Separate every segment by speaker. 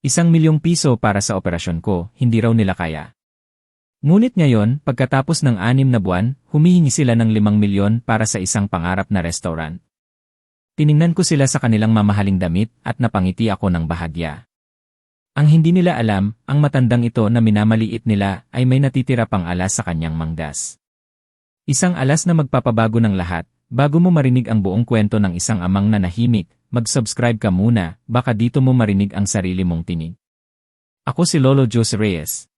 Speaker 1: 1,000,000 para sa operasyon ko, hindi raw nila kaya. Ngunit ngayon, pagkatapos ng 6 na buwan, humihingi sila ng 5,000,000 para sa isang pangarap na restaurant. Tiningnan ko sila sa kanilang mamahaling damit at napangiti ako ng bahagya. Ang hindi nila alam, ang matandang ito na minamaliit nila ay may natitira pang alas sa kanyang manggas. Isang alas na magpapabago ng lahat. Bago mo marinig ang buong kwento ng isang amang nanahimik, mag-subscribe ka muna, baka dito mo marinig ang sarili mong tinig. Ako si Lolo Jose Reyes.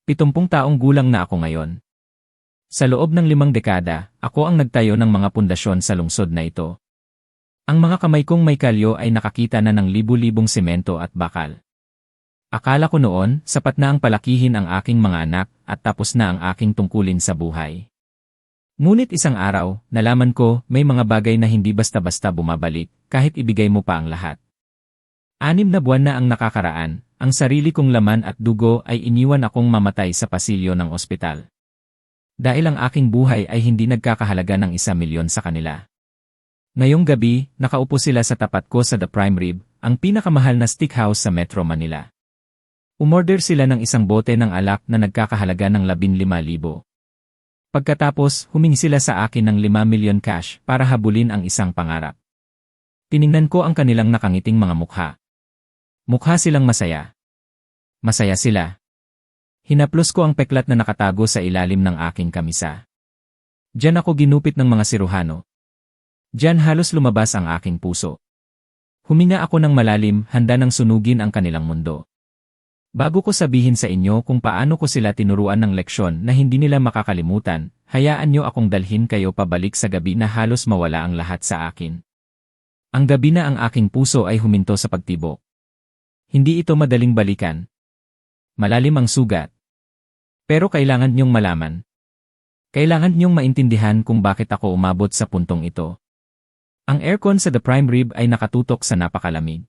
Speaker 1: 70 taong gulang na ako ngayon. Sa loob ng 5 dekada, ako ang nagtayo ng mga pundasyon sa lungsod na ito. Ang mga kamay kong may kalyo ay nakakita na ng libu-libong semento at bakal. Akala ko noon, sapat na ang palakihin ang aking mga anak at tapos na ang aking tungkulin sa buhay. Ngunit isang araw, nalaman ko, may mga bagay na hindi basta-basta bumabalik, kahit ibigay mo pa ang lahat. 6 na buwan na ang nakakaraan, ang sarili kong laman at dugo ay iniwan akong mamatay sa pasilyo ng ospital. Dahil ang aking buhay ay hindi nagkakahalaga ng 1,000,000 sa kanila. Ngayong gabi, nakaupo sila sa tapat ko sa The Prime Rib, ang pinakamahal na steakhouse sa Metro Manila. Umorder sila ng isang bote ng alak na nagkakahalaga ng 15,000. Pagkatapos, humingi sila sa akin ng 5,000,000 cash para habulin ang isang pangarap. Tiningnan ko ang kanilang nakangiting mga mukha. Mukha silang masaya. Masaya sila. Hinaplos ko ang peklat na nakatago sa ilalim ng aking kamisa. Diyan ako ginupit ng mga siruhano. Diyan halos lumabas ang aking puso. Huminga ako ng malalim, handa nang sunugin ang kanilang mundo. Bago ko sabihin sa inyo kung paano ko sila tinuruan ng leksyon na hindi nila makakalimutan, hayaan nyo akong dalhin kayo pabalik sa gabi na halos mawala ang lahat sa akin. Ang gabi na ang aking puso ay huminto sa pagtibok. Hindi ito madaling balikan. Malalim ang sugat. Pero kailangan nyong malaman. Kailangan nyong maintindihan kung bakit ako umabot sa puntong ito. Ang aircon sa The Prime Rib ay nakatutok sa napakalamig.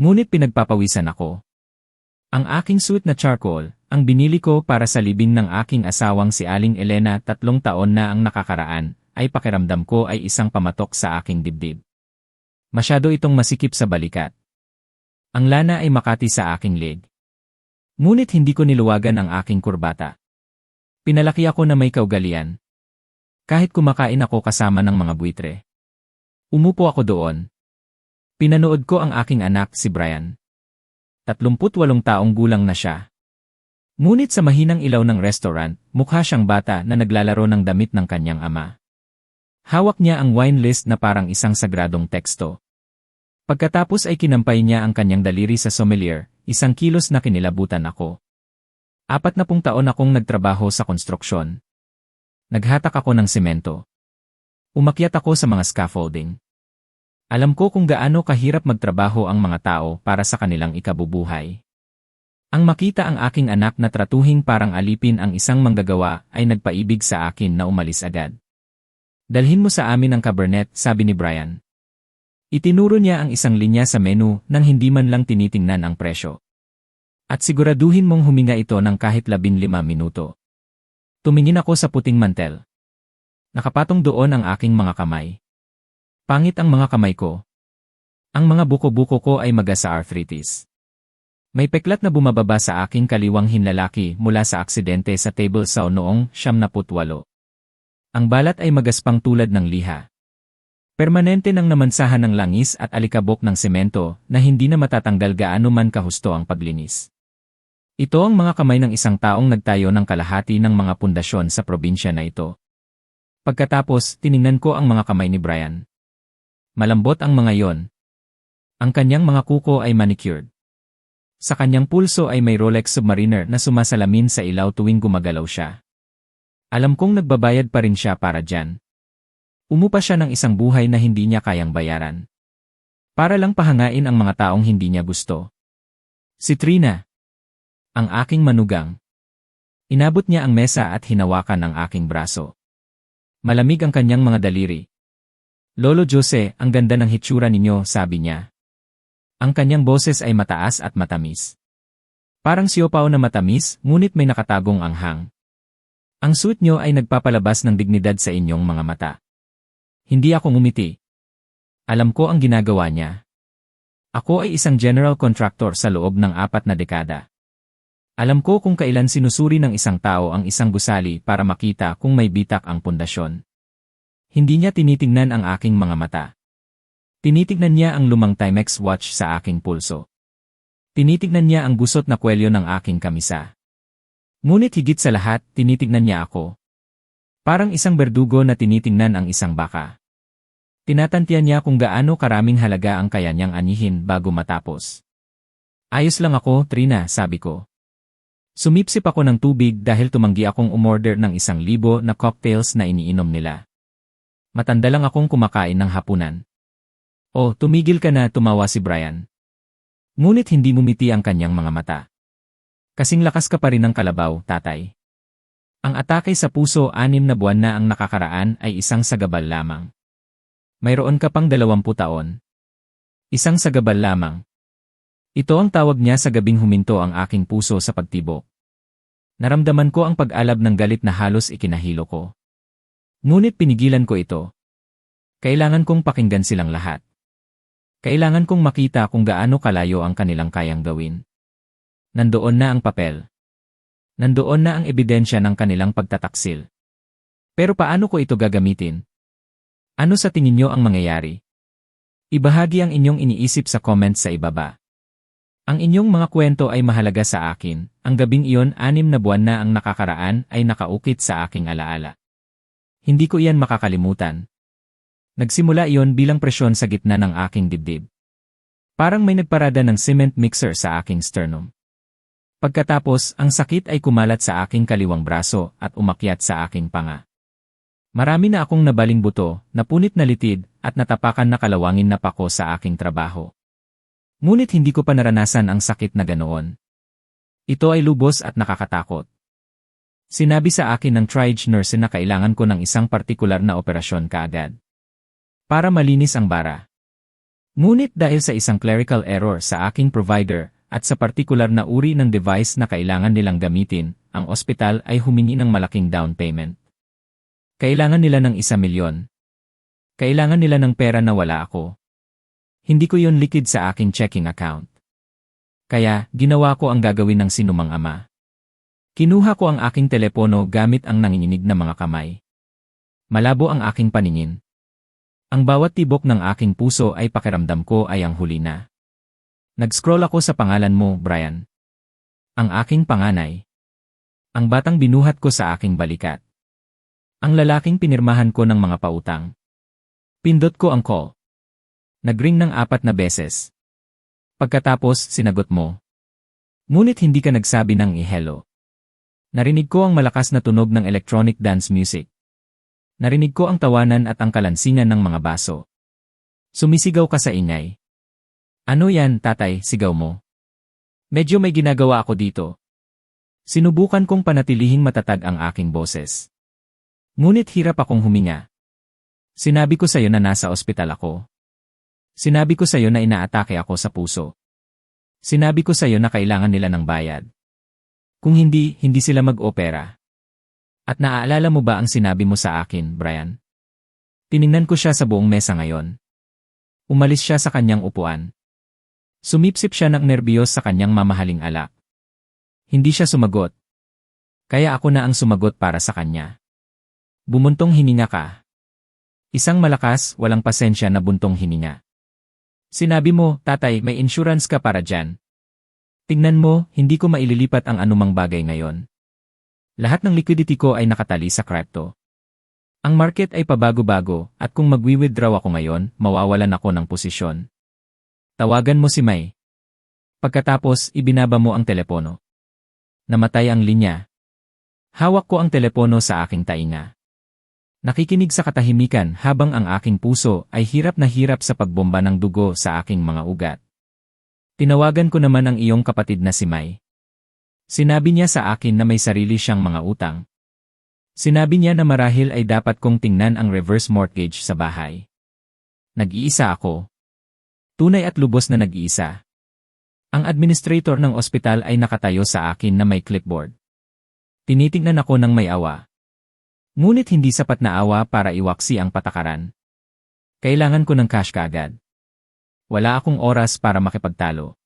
Speaker 1: Ngunit pinagpapawisan ako. Ang aking suit na charcoal, ang binili ko para sa libing ng aking asawang si Aling Elena 3 taon na ang nakakaraan, ay pakiramdam ko ay isang pamatok sa aking dibdib. Masyado itong masikip sa balikat. Ang lana ay makati sa aking leg. Ngunit hindi ko niluwagan ang aking kurbata. Pinalaki ako na may kaugalian. Kahit kumakain ako kasama ng mga buitre. Umupo ako doon. Pinanood ko ang aking anak si Brian. 38 taong gulang na siya. Ngunit sa mahinang ilaw ng restaurant, mukha siyang bata na naglalaro ng damit ng kanyang ama. Hawak niya ang wine list na parang isang sagradong teksto. Pagkatapos ay kinampay niya ang kanyang daliri sa sommelier, 1 kilos na kinilabutan ako. 40 taon akong nagtrabaho sa konstruksyon. Naghatak ako ng semento. Umakyat ako sa mga scaffolding. Alam ko kung gaano kahirap magtrabaho ang mga tao para sa kanilang ikabubuhay. Ang makita ang aking anak na tratuhing parang alipin ang isang manggagawa ay nagpaibig sa akin na umalis agad. Dalhin mo sa amin ang Cabernet, sabi ni Brian. Itinuro niya ang isang linya sa menu nang hindi man lang tinitingnan ang presyo. At siguraduhin mong huminga ito ng kahit 15 minuto. Tumingin ako sa puting mantel. Nakapatong doon ang aking mga kamay. Pangit ang mga kamay ko. Ang mga buko-buko ko ay maga sa arthritis. May peklat na bumababa sa aking kaliwang hinlalaki mula sa aksidente sa table saw noong 1978. Ang balat ay magaspang tulad ng liha. Permanente nang namansahan ng langis at alikabok ng semento na hindi na matatanggal gaano man kahusto ang paglinis. Ito ang mga kamay ng isang taong nagtayo ng kalahati ng mga pundasyon sa probinsya na ito. Pagkatapos, tiningnan ko ang mga kamay ni Brian. Malambot ang mga yon. Ang kanyang mga kuko ay manicured. Sa kanyang pulso ay may Rolex Submariner na sumasalamin sa ilaw tuwing gumagalaw siya. Alam kong nagbabayad pa rin siya para dyan. Umupa siya ng isang buhay na hindi niya kayang bayaran. Para lang pahangain ang mga taong hindi niya gusto. Si Trina. Ang aking manugang. Inabot niya ang mesa at hinawakan ang aking braso. Malamig ang kanyang mga daliri. Lolo Jose, ang ganda ng hitsura ninyo, sabi niya. Ang kanyang boses ay mataas at matamis. Parang siopaw na matamis, ngunit may nakatagong anghang. Ang suit nyo ay nagpapalabas ng dignidad sa inyong mga mata. Hindi ako ngumiti. Alam ko ang ginagawa niya. Ako ay isang general contractor sa loob ng 4 na dekada. Alam ko kung kailan sinusuri ng isang tao ang isang gusali para makita kung may bitak ang pundasyon. Hindi niya tinitingnan ang aking mga mata. Tinitignan niya ang lumang Timex watch sa aking pulso. Tinitignan niya ang gusot na kwelyo ng aking kamisa. Ngunit higit sa lahat, tinitignan niya ako. Parang isang berdugo na tinitingnan ang isang baka. Tinatantiyan niya kung gaano karaming halaga ang kaya niyang anihin bago matapos. Ayos lang ako, Trina, sabi ko. Sumipsip ako ng tubig dahil tumanggi akong umorder ng 1,000 na cocktails na iniinom nila. Matanda lang akong kumakain ng hapunan. Oh, tumigil ka na, tumawa si Brian. Ngunit hindi mumiti ang kanyang mga mata. Kasing lakas ka pa rin ng kalabaw, tatay. Ang atake sa puso 6 na buwan na ang nakakaraan ay isang sagabal lamang. Mayroon ka pang 20 taon. Isang sagabal lamang. Ito ang tawag niya sa gabing huminto ang aking puso sa pagtibok. Naramdaman ko ang pag-alab ng galit na halos ikinahilo ko. Ngunit pinigilan ko ito. Kailangan kong pakinggan silang lahat. Kailangan kong makita kung gaano kalayo ang kanilang kayang gawin. Nandoon na ang papel. Nandoon na ang ebidensya ng kanilang pagtataksil. Pero paano ko ito gagamitin? Ano sa tingin niyo ang mangyayari? Ibahagi ang inyong iniisip sa comments sa ibaba. Ang inyong mga kwento ay mahalaga sa akin. Ang gabing iyon 6 na buwan na ang nakakaraan ay nakaukit sa aking alaala. Hindi ko iyan makakalimutan. Nagsimula iyon bilang presyon sa gitna ng aking dibdib. Parang may nagparada ng cement mixer sa aking sternum. Pagkatapos, ang sakit ay kumalat sa aking kaliwang braso at umakyat sa aking panga. Marami na akong nabaling buto, napunit na litid, at natapakan na kalawangin na pako sa aking trabaho. Ngunit hindi ko pa naranasan ang sakit na ganoon. Ito ay lubos at nakakatakot. Sinabi sa akin ng triage nurse na kailangan ko ng isang partikular na operasyon kaagad. Para malinis ang bara. Ngunit dahil sa isang clerical error sa aking provider at sa partikular na uri ng device na kailangan nilang gamitin, ang ospital ay humingi ng malaking down payment. Kailangan nila ng 1,000,000. Kailangan nila ng pera na wala ako. Hindi ko yon likid sa aking checking account. Kaya, ginawa ko ang gagawin ng sinumang ama. Kinuha ko ang aking telepono gamit ang nanginginig na mga kamay. Malabo ang aking paningin. Ang bawat tibok ng aking puso ay pakiramdam ko ay ang huli na. Nag-scroll ako sa pangalan mo, Brian. Ang aking panganay. Ang batang binuhat ko sa aking balikat. Ang lalaking pinirmahan ko ng mga pautang. Pindot ko ang call. Nagring ng 4 na beses. Pagkatapos, sinagot mo. Ngunit hindi ka nagsabi ng hello. Narinig ko ang malakas na tunog ng electronic dance music. Narinig ko ang tawanan at ang kalansingan ng mga baso. Sumisigaw ka sa ingay. Ano yan, tatay, sigaw mo? Medyo may ginagawa ako dito. Sinubukan kong panatilihing matatag ang aking boses. Ngunit hirap akong huminga. Sinabi ko sa'yo na nasa ospital ako. Sinabi ko sa'yo na inaatake ako sa puso. Sinabi ko sa'yo na kailangan nila ng bayad. Kung hindi, hindi sila mag-opera. At naaalala mo ba ang sinabi mo sa akin, Brian? Tiningnan ko siya sa buong mesa ngayon. Umalis siya sa kanyang upuan. Sumipsip siya ng nerbiyos sa kanyang mamahaling alak. Hindi siya sumagot. Kaya ako na ang sumagot para sa kanya. Bumuntong hininga ka. Isang malakas, walang pasensya na buntong hininga. Sinabi mo, tatay, may insurance ka para dyan. Tingnan mo, hindi ko maililipat ang anumang bagay ngayon. Lahat ng liquidity ko ay nakatali sa crypto. Ang market ay pabago-bago at kung magwi-withdraw ako ngayon, mawawalan ako ng posisyon. Tawagan mo si May. Pagkatapos, ibinaba mo ang telepono. Namatay ang linya. Hawak ko ang telepono sa aking tainga. Nakikinig sa katahimikan habang ang aking puso ay hirap na hirap sa pagbomba ng dugo sa aking mga ugat. Tinawagan ko naman ang iyong kapatid na si May. Sinabi niya sa akin na may sarili siyang mga utang. Sinabi niya na marahil ay dapat kong tingnan ang reverse mortgage sa bahay. Nag-iisa ako. Tunay at lubos na nag-iisa. Ang administrator ng ospital ay nakatayo sa akin na may clipboard. Tinitingnan ako ng may awa. Ngunit hindi sapat na awa para iwaksi ang patakaran. Kailangan ko ng cash kaagad. Wala akong oras para makipagtalo.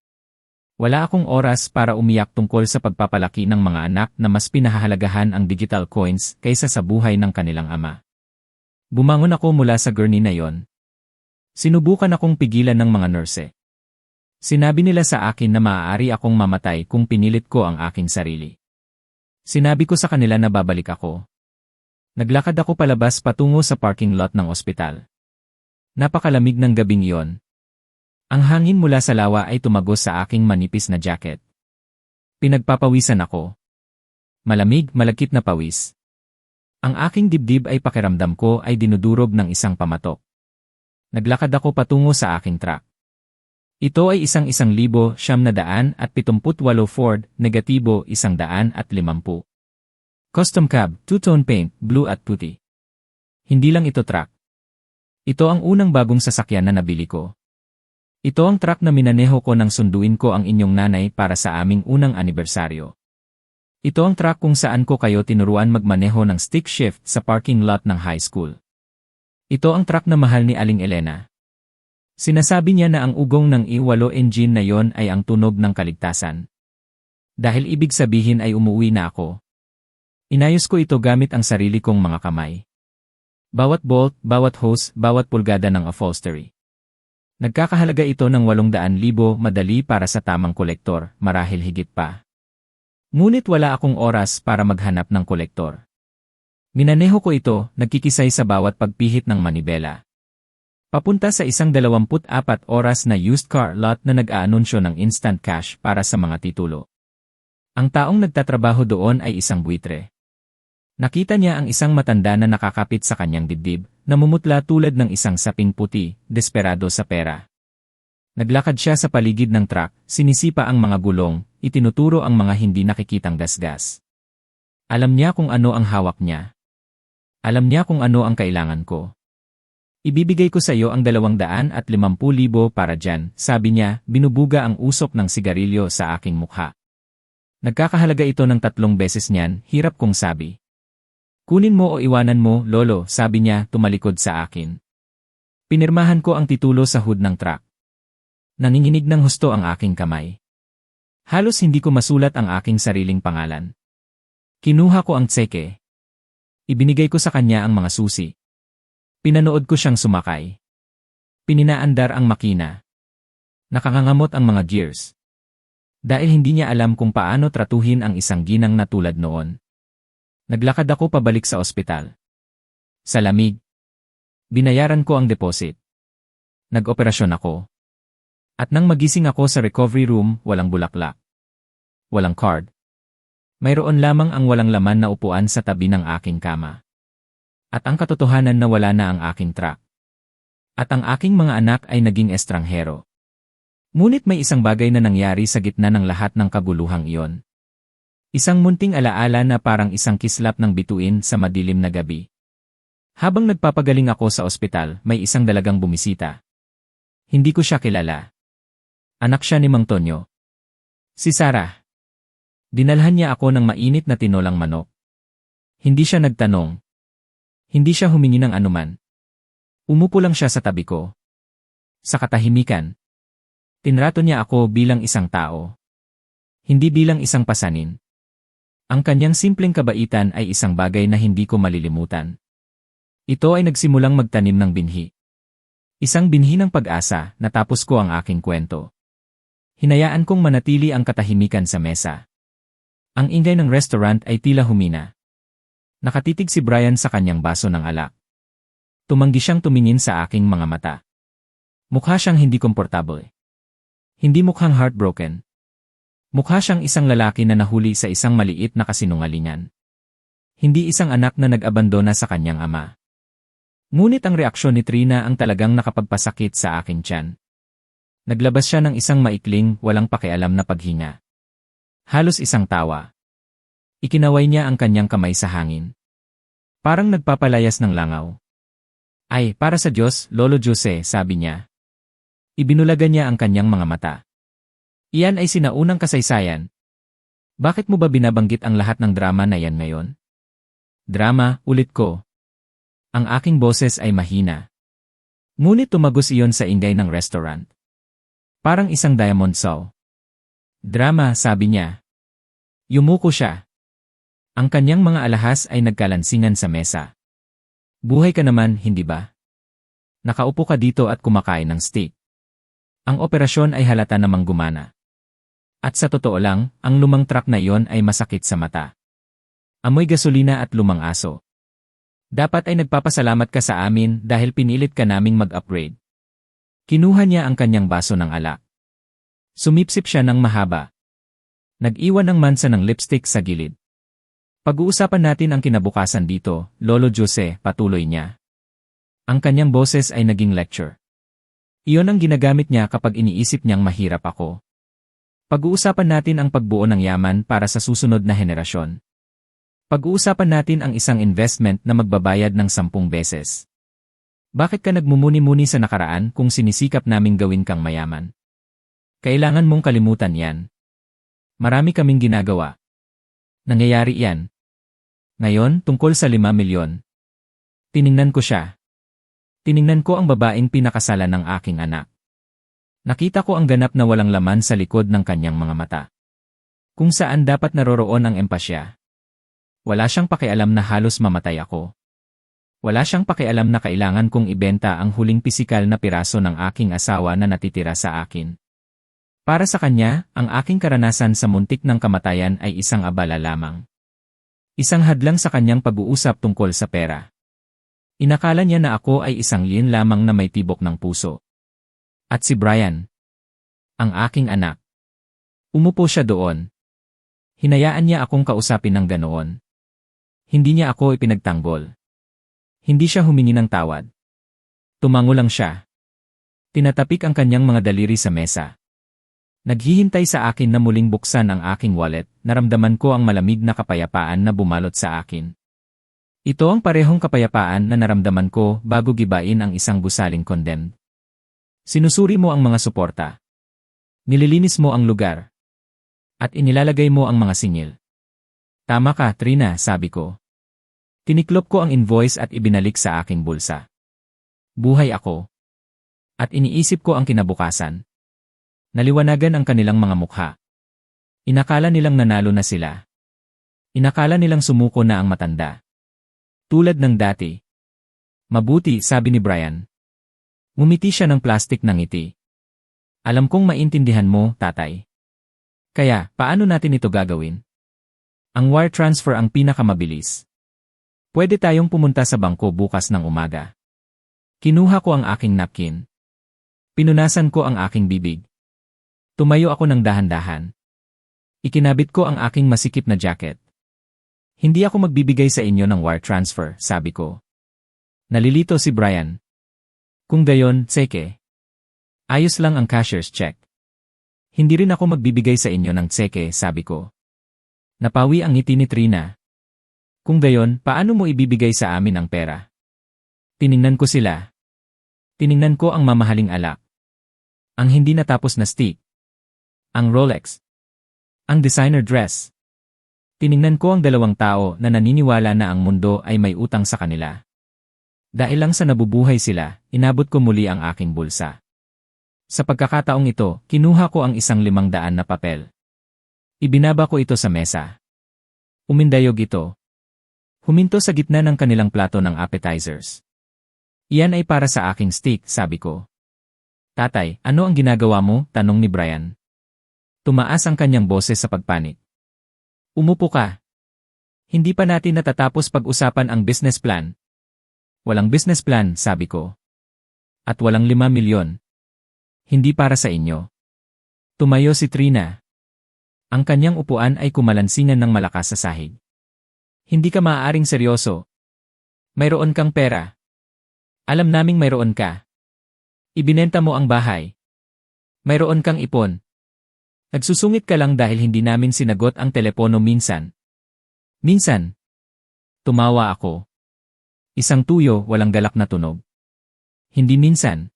Speaker 1: Wala akong oras para umiyak tungkol sa pagpapalaki ng mga anak na mas pinahahalagahan ang digital coins kaysa sa buhay ng kanilang ama. Bumangon ako mula sa gurney na yon. Sinubukan akong pigilan ng mga nurse. Sinabi nila sa akin na maaari akong mamatay kung pinilit ko ang aking sarili. Sinabi ko sa kanila na babalik ako. Naglakad ako palabas patungo sa parking lot ng ospital. Napakalamig ng gabing iyon. Ang hangin mula sa lawa ay tumagos sa aking manipis na jacket. Pinagpapawisan ako. Malamig, malagkit na pawis. Ang aking dibdib ay pakiramdam ko ay dinudurog ng isang pamatok. Naglakad ako patungo sa aking truck. Ito ay 1,100,978 Ford, negatibo 150. Custom cab, two-tone paint, blue at puti. Hindi lang ito truck. Ito ang unang bagong sasakyan na nabili ko. Ito ang truck na minaneho ko nang sunduin ko ang inyong nanay para sa aming unang anibersaryo. Ito ang truck kung saan ko kayo tinuruan magmaneho ng stick shift sa parking lot ng high school. Ito ang truck na mahal ni Aling Elena. Sinasabi niya na ang ugong ng E8 engine na yon ay ang tunog ng kaligtasan. Dahil ibig sabihin ay umuwi na ako. Inayos ko ito gamit ang sarili kong mga kamay. Bawat bolt, bawat hose, bawat pulgada ng upholstery. Nagkakahalaga ito ng 800,000 madali para sa tamang kolektor, marahil higit pa. Ngunit wala akong oras para maghanap ng kolektor. Minaneho ko ito, nagkikisay sa bawat pagpihit ng manibela. Papunta sa isang 24 oras na used car lot na nag-aanunsyo ng instant cash para sa mga titulo. Ang taong nagtatrabaho doon ay isang buitre. Nakita niya ang isang matanda na nakakapit sa kanyang dibdib, namumutla tulad ng isang saping puti, desperado sa pera. Naglakad siya sa paligid ng truck, sinisipa ang mga gulong, itinuturo ang mga hindi nakikitang gasgas. Alam niya kung ano ang hawak niya. Alam niya kung ano ang kailangan ko. Ibibigay ko sa iyo ang 250,000 para dyan, sabi niya, binubuga ang usok ng sigarilyo sa aking mukha. Nagkakahalaga ito ng 3 beses niyan, hirap kong sabi. Kunin mo o iwanan mo, lolo, sabi niya, tumalikod sa akin. Pinirmahan ko ang titulo sa hood ng truck. Nanginginig ng husto ang aking kamay. Halos hindi ko masulat ang aking sariling pangalan. Kinuha ko ang tseke. Ibinigay ko sa kanya ang mga susi. Pinanood ko siyang sumakay. Pininaandar ang makina. Nakangangamot ang mga gears. Dahil hindi niya alam kung paano tratuhin ang isang ginang na tulad noon. Naglakad ako pabalik sa ospital. Sa lamig. Binayaran ko ang deposit. Nag-operasyon ako. At nang magising ako sa recovery room, walang bulaklak. Walang card. Mayroon lamang ang walang laman na upuan sa tabi ng aking kama. At ang katotohanan na wala na ang aking truck. At ang aking mga anak ay naging estranghero. Ngunit may isang bagay na nangyari sa gitna ng lahat ng kaguluhang iyon. Isang munting alaala na parang isang kislap ng bituin sa madilim na gabi. Habang nagpapagaling ako sa ospital, may isang dalagang bumisita. Hindi ko siya kilala. Anak siya ni Mang Tonyo. Si Sarah. Dinalhan niya ako ng mainit na tinolang manok. Hindi siya nagtanong. Hindi siya humingi ng anuman. Umupo lang siya sa tabi ko. Sa katahimikan. Tinrato niya ako bilang isang tao. Hindi bilang isang pasanin. Ang kanyang simpleng kabaitan ay isang bagay na hindi ko malilimutan. Ito ay nagsimulang magtanim ng binhi. Isang binhi ng pag-asa, natapos ko ang aking kwento. Hinayaan kong manatili ang katahimikan sa mesa. Ang ingay ng restaurant ay tila humina. Nakatitig si Brian sa kanyang baso ng alak. Tumanggi siyang tumingin sa aking mga mata. Mukha siyang hindi komportable. Hindi mukhang heartbroken. Mukha siyang isang lalaki na nahuli sa isang maliit na kasinungalingan. Hindi isang anak na nag-abandona sa kanyang ama. Ngunit ang reaksyon ni Trina ang talagang nakapagpasakit sa aking tiyan. Naglabas siya ng isang maikling, walang pakialam na paghinga. Halos isang tawa. Ikinaway niya ang kanyang kamay sa hangin. Parang nagpapalayas ng langaw. Ay, para sa Diyos, Lolo Jose, sabi niya. Ibinulagan niya ang kanyang mga mata. Iyan ay sinaunang kasaysayan. Bakit mo ba binabanggit ang lahat ng drama na yan ngayon? Drama, ulit ko. Ang aking boses ay mahina. Ngunit tumagos iyon sa ingay ng restaurant. Parang isang diamond saw. Drama, sabi niya. Yumuko siya. Ang kanyang mga alahas ay nagkalansingan sa mesa. Buhay ka naman, hindi ba? Nakaupo ka dito at kumakain ng steak. Ang operasyon ay halata namang gumana. At sa totoo lang, ang lumang truck na iyon ay masakit sa mata. Amoy gasolina at lumang aso. Dapat ay nagpapasalamat ka sa amin dahil pinilit ka naming mag-upgrade. Kinuha niya ang kanyang baso ng alak. Sumipsip siya ng mahaba. Nag-iwan ng mansa ng lipstick sa gilid. Pag-uusapan natin ang kinabukasan dito, Lolo Jose, patuloy niya. Ang kanyang boses ay naging lecture. Iyon ang ginagamit niya kapag iniisip niyang mahirap ako. Pag-uusapan natin ang pagbuo ng yaman para sa susunod na henerasyon. Pag-uusapan natin ang isang investment na magbabayad ng 10 beses. Bakit ka nagmumuni-muni sa nakaraan kung sinisikap naming gawin kang mayaman? Kailangan mong kalimutan yan. Marami kaming ginagawa. Nangyayari yan. Ngayon, tungkol sa 5 milyon. Tiningnan ko siya. Tiningnan ko ang babaeng pinakasalan ng aking anak. Nakita ko ang ganap na walang laman sa likod ng kanyang mga mata. Kung saan dapat naroroon ang empasya. Wala siyang pakialam na halos mamatay ako. Wala siyang pakialam na kailangan kong ibenta ang huling pisikal na piraso ng aking asawa na natitira sa akin. Para sa kanya, ang aking karanasan sa muntik ng kamatayan ay isang abala lamang. Isang hadlang sa kanyang pag-uusap tungkol sa pera. Inakala niya na ako ay isang lien lamang na may tibok ng puso. At si Brian, ang aking anak. Umupo siya doon. Hinayaan niya akong kausapin ng ganoon. Hindi niya ako ipinagtanggol. Hindi siya humingi ng tawad. Tumango lang siya. Tinatapik ang kanyang mga daliri sa mesa. Naghihintay sa akin na muling buksan ang aking wallet, naramdaman ko ang malamig na kapayapaan na bumalot sa akin. Ito ang parehong kapayapaan na naramdaman ko bago gibain ang isang gusaling condemned. Sinusuri mo ang mga suporta. Nililinis mo ang lugar. At inilalagay mo ang mga singil. Tama ka, Trina, sabi ko. Tiniklop ko ang invoice at ibinalik sa aking bulsa. Buhay ako. At iniisip ko ang kinabukasan. Naliwanagan ang kanilang mga mukha. Inakala nilang nanalo na sila. Inakala nilang sumuko na ang matanda. Tulad ng dati. Mabuti, sabi ni Brian. Ngumiti siya ng plastik ng ngiti. Alam kong maintindihan mo, tatay. Kaya, paano natin ito gagawin? Ang wire transfer ang pinakamabilis. Pwede tayong pumunta sa bangko bukas ng umaga. Kinuha ko ang aking napkin. Pinunasan ko ang aking bibig. Tumayo ako ng dahan-dahan. Ikinabit ko ang aking masikip na jacket. Hindi ako magbibigay sa inyo ng wire transfer, sabi ko. Nalilito si Brian. Kung gayon, tseke. Ayos lang ang cashier's check. Hindi rin ako magbibigay sa inyo ng tseke, sabi ko. Napawi ang ngiti ni Trina. Kung gayon, paano mo ibibigay sa amin ang pera? Tiningnan ko sila. Tiningnan ko ang mamahaling alak. Ang hindi natapos na steak. Ang Rolex. Ang designer dress. Tiningnan ko ang dalawang tao na naniniwala na ang mundo ay may utang sa kanila. Dahil lang sa nabubuhay sila, inabot ko muli ang aking bulsa. Sa pagkakataong ito, kinuha ko ang isang 500 na papel. Ibinaba ko ito sa mesa. Umindayog ito. Huminto sa gitna ng kanilang plato ng appetizers. Iyan ay para sa aking steak, sabi ko. Tatay, ano ang ginagawa mo? Tanong ni Brian. Tumaas ang kanyang boses sa pagpanik. Umupo ka. Hindi pa natin natatapos pag-usapan ang business plan. Walang business plan, sabi ko. At walang 5 milyon. Hindi para sa inyo. Tumayo si Trina. Ang kanyang upuan ay kumalansingan ng malakas sa sahig. Hindi ka maaaring seryoso. Mayroon kang pera. Alam naming mayroon ka. Ibinenta mo ang bahay. Mayroon kang ipon. Nagsusungit ka lang dahil hindi namin sinagot ang telepono minsan. Minsan. Tumawa ako. Isang tuyo, walang galak na tunog. Hindi minsan.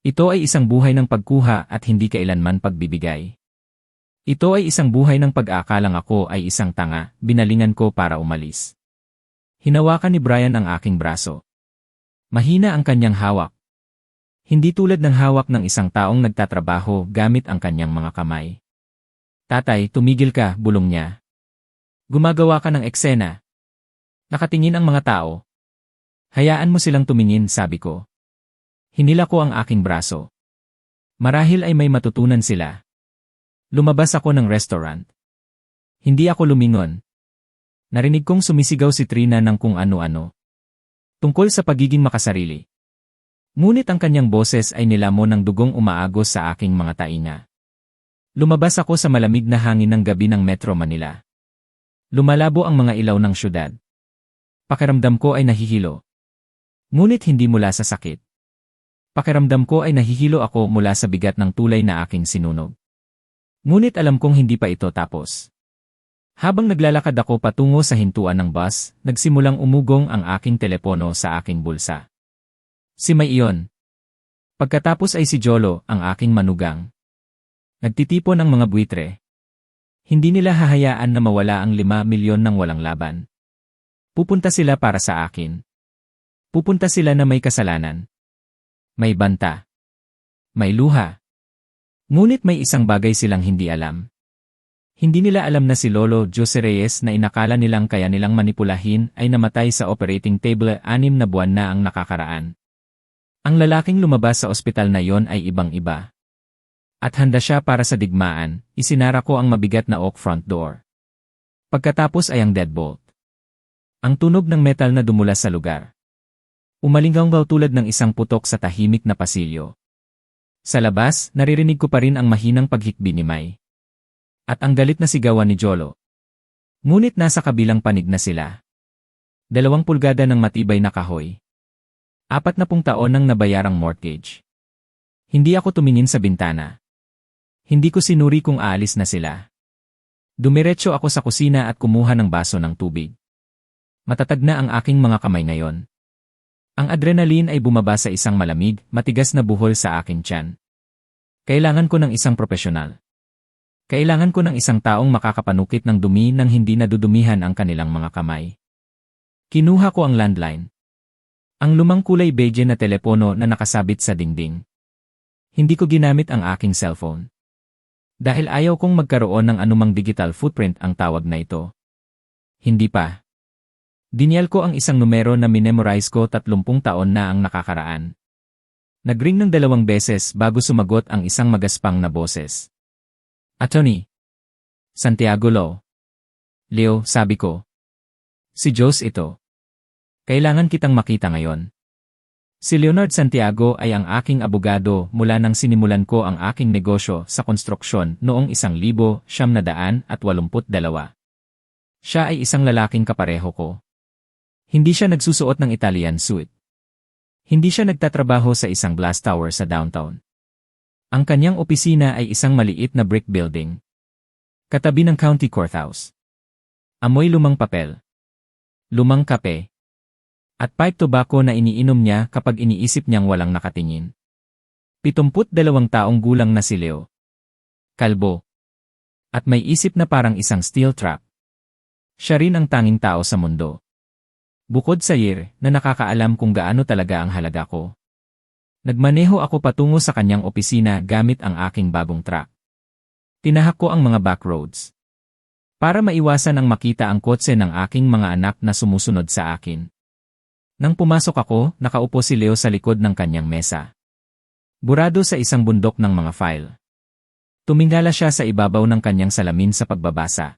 Speaker 1: Ito ay isang buhay ng pagkuha at hindi kailanman pagbibigay. Ito ay isang buhay ng pag-aakalang ako ay isang tanga, binalingan ko para umalis. Hinawakan ni Brian ang aking braso. Mahina ang kanyang hawak. Hindi tulad ng hawak ng isang taong nagtatrabaho gamit ang kanyang mga kamay. Tatay, tumigil ka, bulong niya. Gumagawa ka ng eksena. Nakatingin ang mga tao. Hayaan mo silang tumingin, sabi ko. Hinila ko ang aking braso. Marahil ay may matutunan sila. Lumabas ako ng restaurant. Hindi ako lumingon. Narinig kong sumisigaw si Trina ng kung ano-ano. Tungkol sa pagiging makasarili. Ngunit ang kanyang boses ay nilamon ng dugong umaagos sa aking mga tainga. Lumabas ako sa malamig na hangin ng gabi ng Metro Manila. Lumalabo ang mga ilaw ng syudad. Pakiramdam ko ay nahihilo. Ngunit hindi mula sa sakit. Pakiramdam ko ay nahihilo ako mula sa bigat ng tulay na aking sinunog. Ngunit alam kong hindi pa ito tapos. Habang naglalakad ako patungo sa hintuan ng bus, nagsimulang umugong ang aking telepono sa aking bulsa. Si May iyon. Pagkatapos ay si Jolo, ang aking manugang. Nagtitipon ang mga buitre. Hindi nila hahayaan na mawala ang 5 milyon ng walang laban. Pupunta sila para sa akin. Pupunta sila na may kasalanan. May banta. May luha. Ngunit may isang bagay silang hindi alam. Hindi nila alam na si Lolo Jose Reyes na inakala nilang kaya nilang manipulahin ay namatay sa operating table 6 na buwan na ang nakakaraan. Ang lalaking lumabas sa ospital na yon ay ibang-iba. At handa siya para sa digmaan, isinara ko ang mabigat na oak front door. Pagkatapos ay ang deadbolt. Ang tunog ng metal na dumulas sa lugar. Umalinggaw tulad ng isang putok sa tahimik na pasilyo. Sa labas, naririnig ko pa rin ang mahinang paghikbi ni May. At ang galit na sigawan ni Jolo. Ngunit nasa kabilang panig na sila. 2 pulgada ng matibay na kahoy. 40 taon nang nabayarang mortgage. Hindi ako tumingin sa bintana. Hindi ko sinuri kung aalis na sila. Dumiretso ako sa kusina at kumuha ng baso ng tubig. Matatag na ang aking mga kamay ngayon. Ang adrenaline ay bumaba sa isang malamig, matigas na buhol sa aking tiyan. Kailangan ko ng isang profesional. Kailangan ko ng isang taong makakapanukit ng dumi nang hindi nadudumihan ang kanilang mga kamay. Kinuha ko ang landline. Ang lumang kulay beige na telepono na nakasabit sa dingding. Hindi ko ginamit ang aking cellphone. Dahil ayaw kong magkaroon ng anumang digital footprint ang tawag na ito. Hindi pa. Dinyal ko ang isang numero na minemorize ko 30 taon na ang nakakaraan. Nagring ng 2 beses bago sumagot ang isang magaspang na boses. Attorney. Santiago Law. Leo, sabi ko. Si Jose ito. Kailangan kitang makita ngayon. Si Leonard Santiago ay ang aking abogado mula nang sinimulan ko ang aking negosyo sa konstruksyon noong 1982. Siya ay isang lalaking kapareho ko. Hindi siya nagsusuot ng Italian suit. Hindi siya nagtatrabaho sa isang glass tower sa downtown. Ang kanyang opisina ay isang maliit na brick building. Katabi ng county courthouse. Amoy lumang papel. Lumang kape. At pipe tobacco na iniinom niya kapag iniisip niyang walang nakatingin. 72 taong gulang na si Leo. Kalbo. At may isip na parang isang steel trap. Siya rin ang tanging tao sa mundo. Bukod sa year na nakakaalam kung gaano talaga ang halaga ko. Nagmaneho ako patungo sa kanyang opisina gamit ang aking bagong truck. Tinahak ko ang mga back roads. Para maiwasan ang makita ang kotse ng aking mga anak na sumusunod sa akin. Nang pumasok ako, nakaupo si Leo sa likod ng kanyang mesa. Burado sa isang bundok ng mga file. Tumingala siya sa ibabaw ng kanyang salamin sa pagbabasa.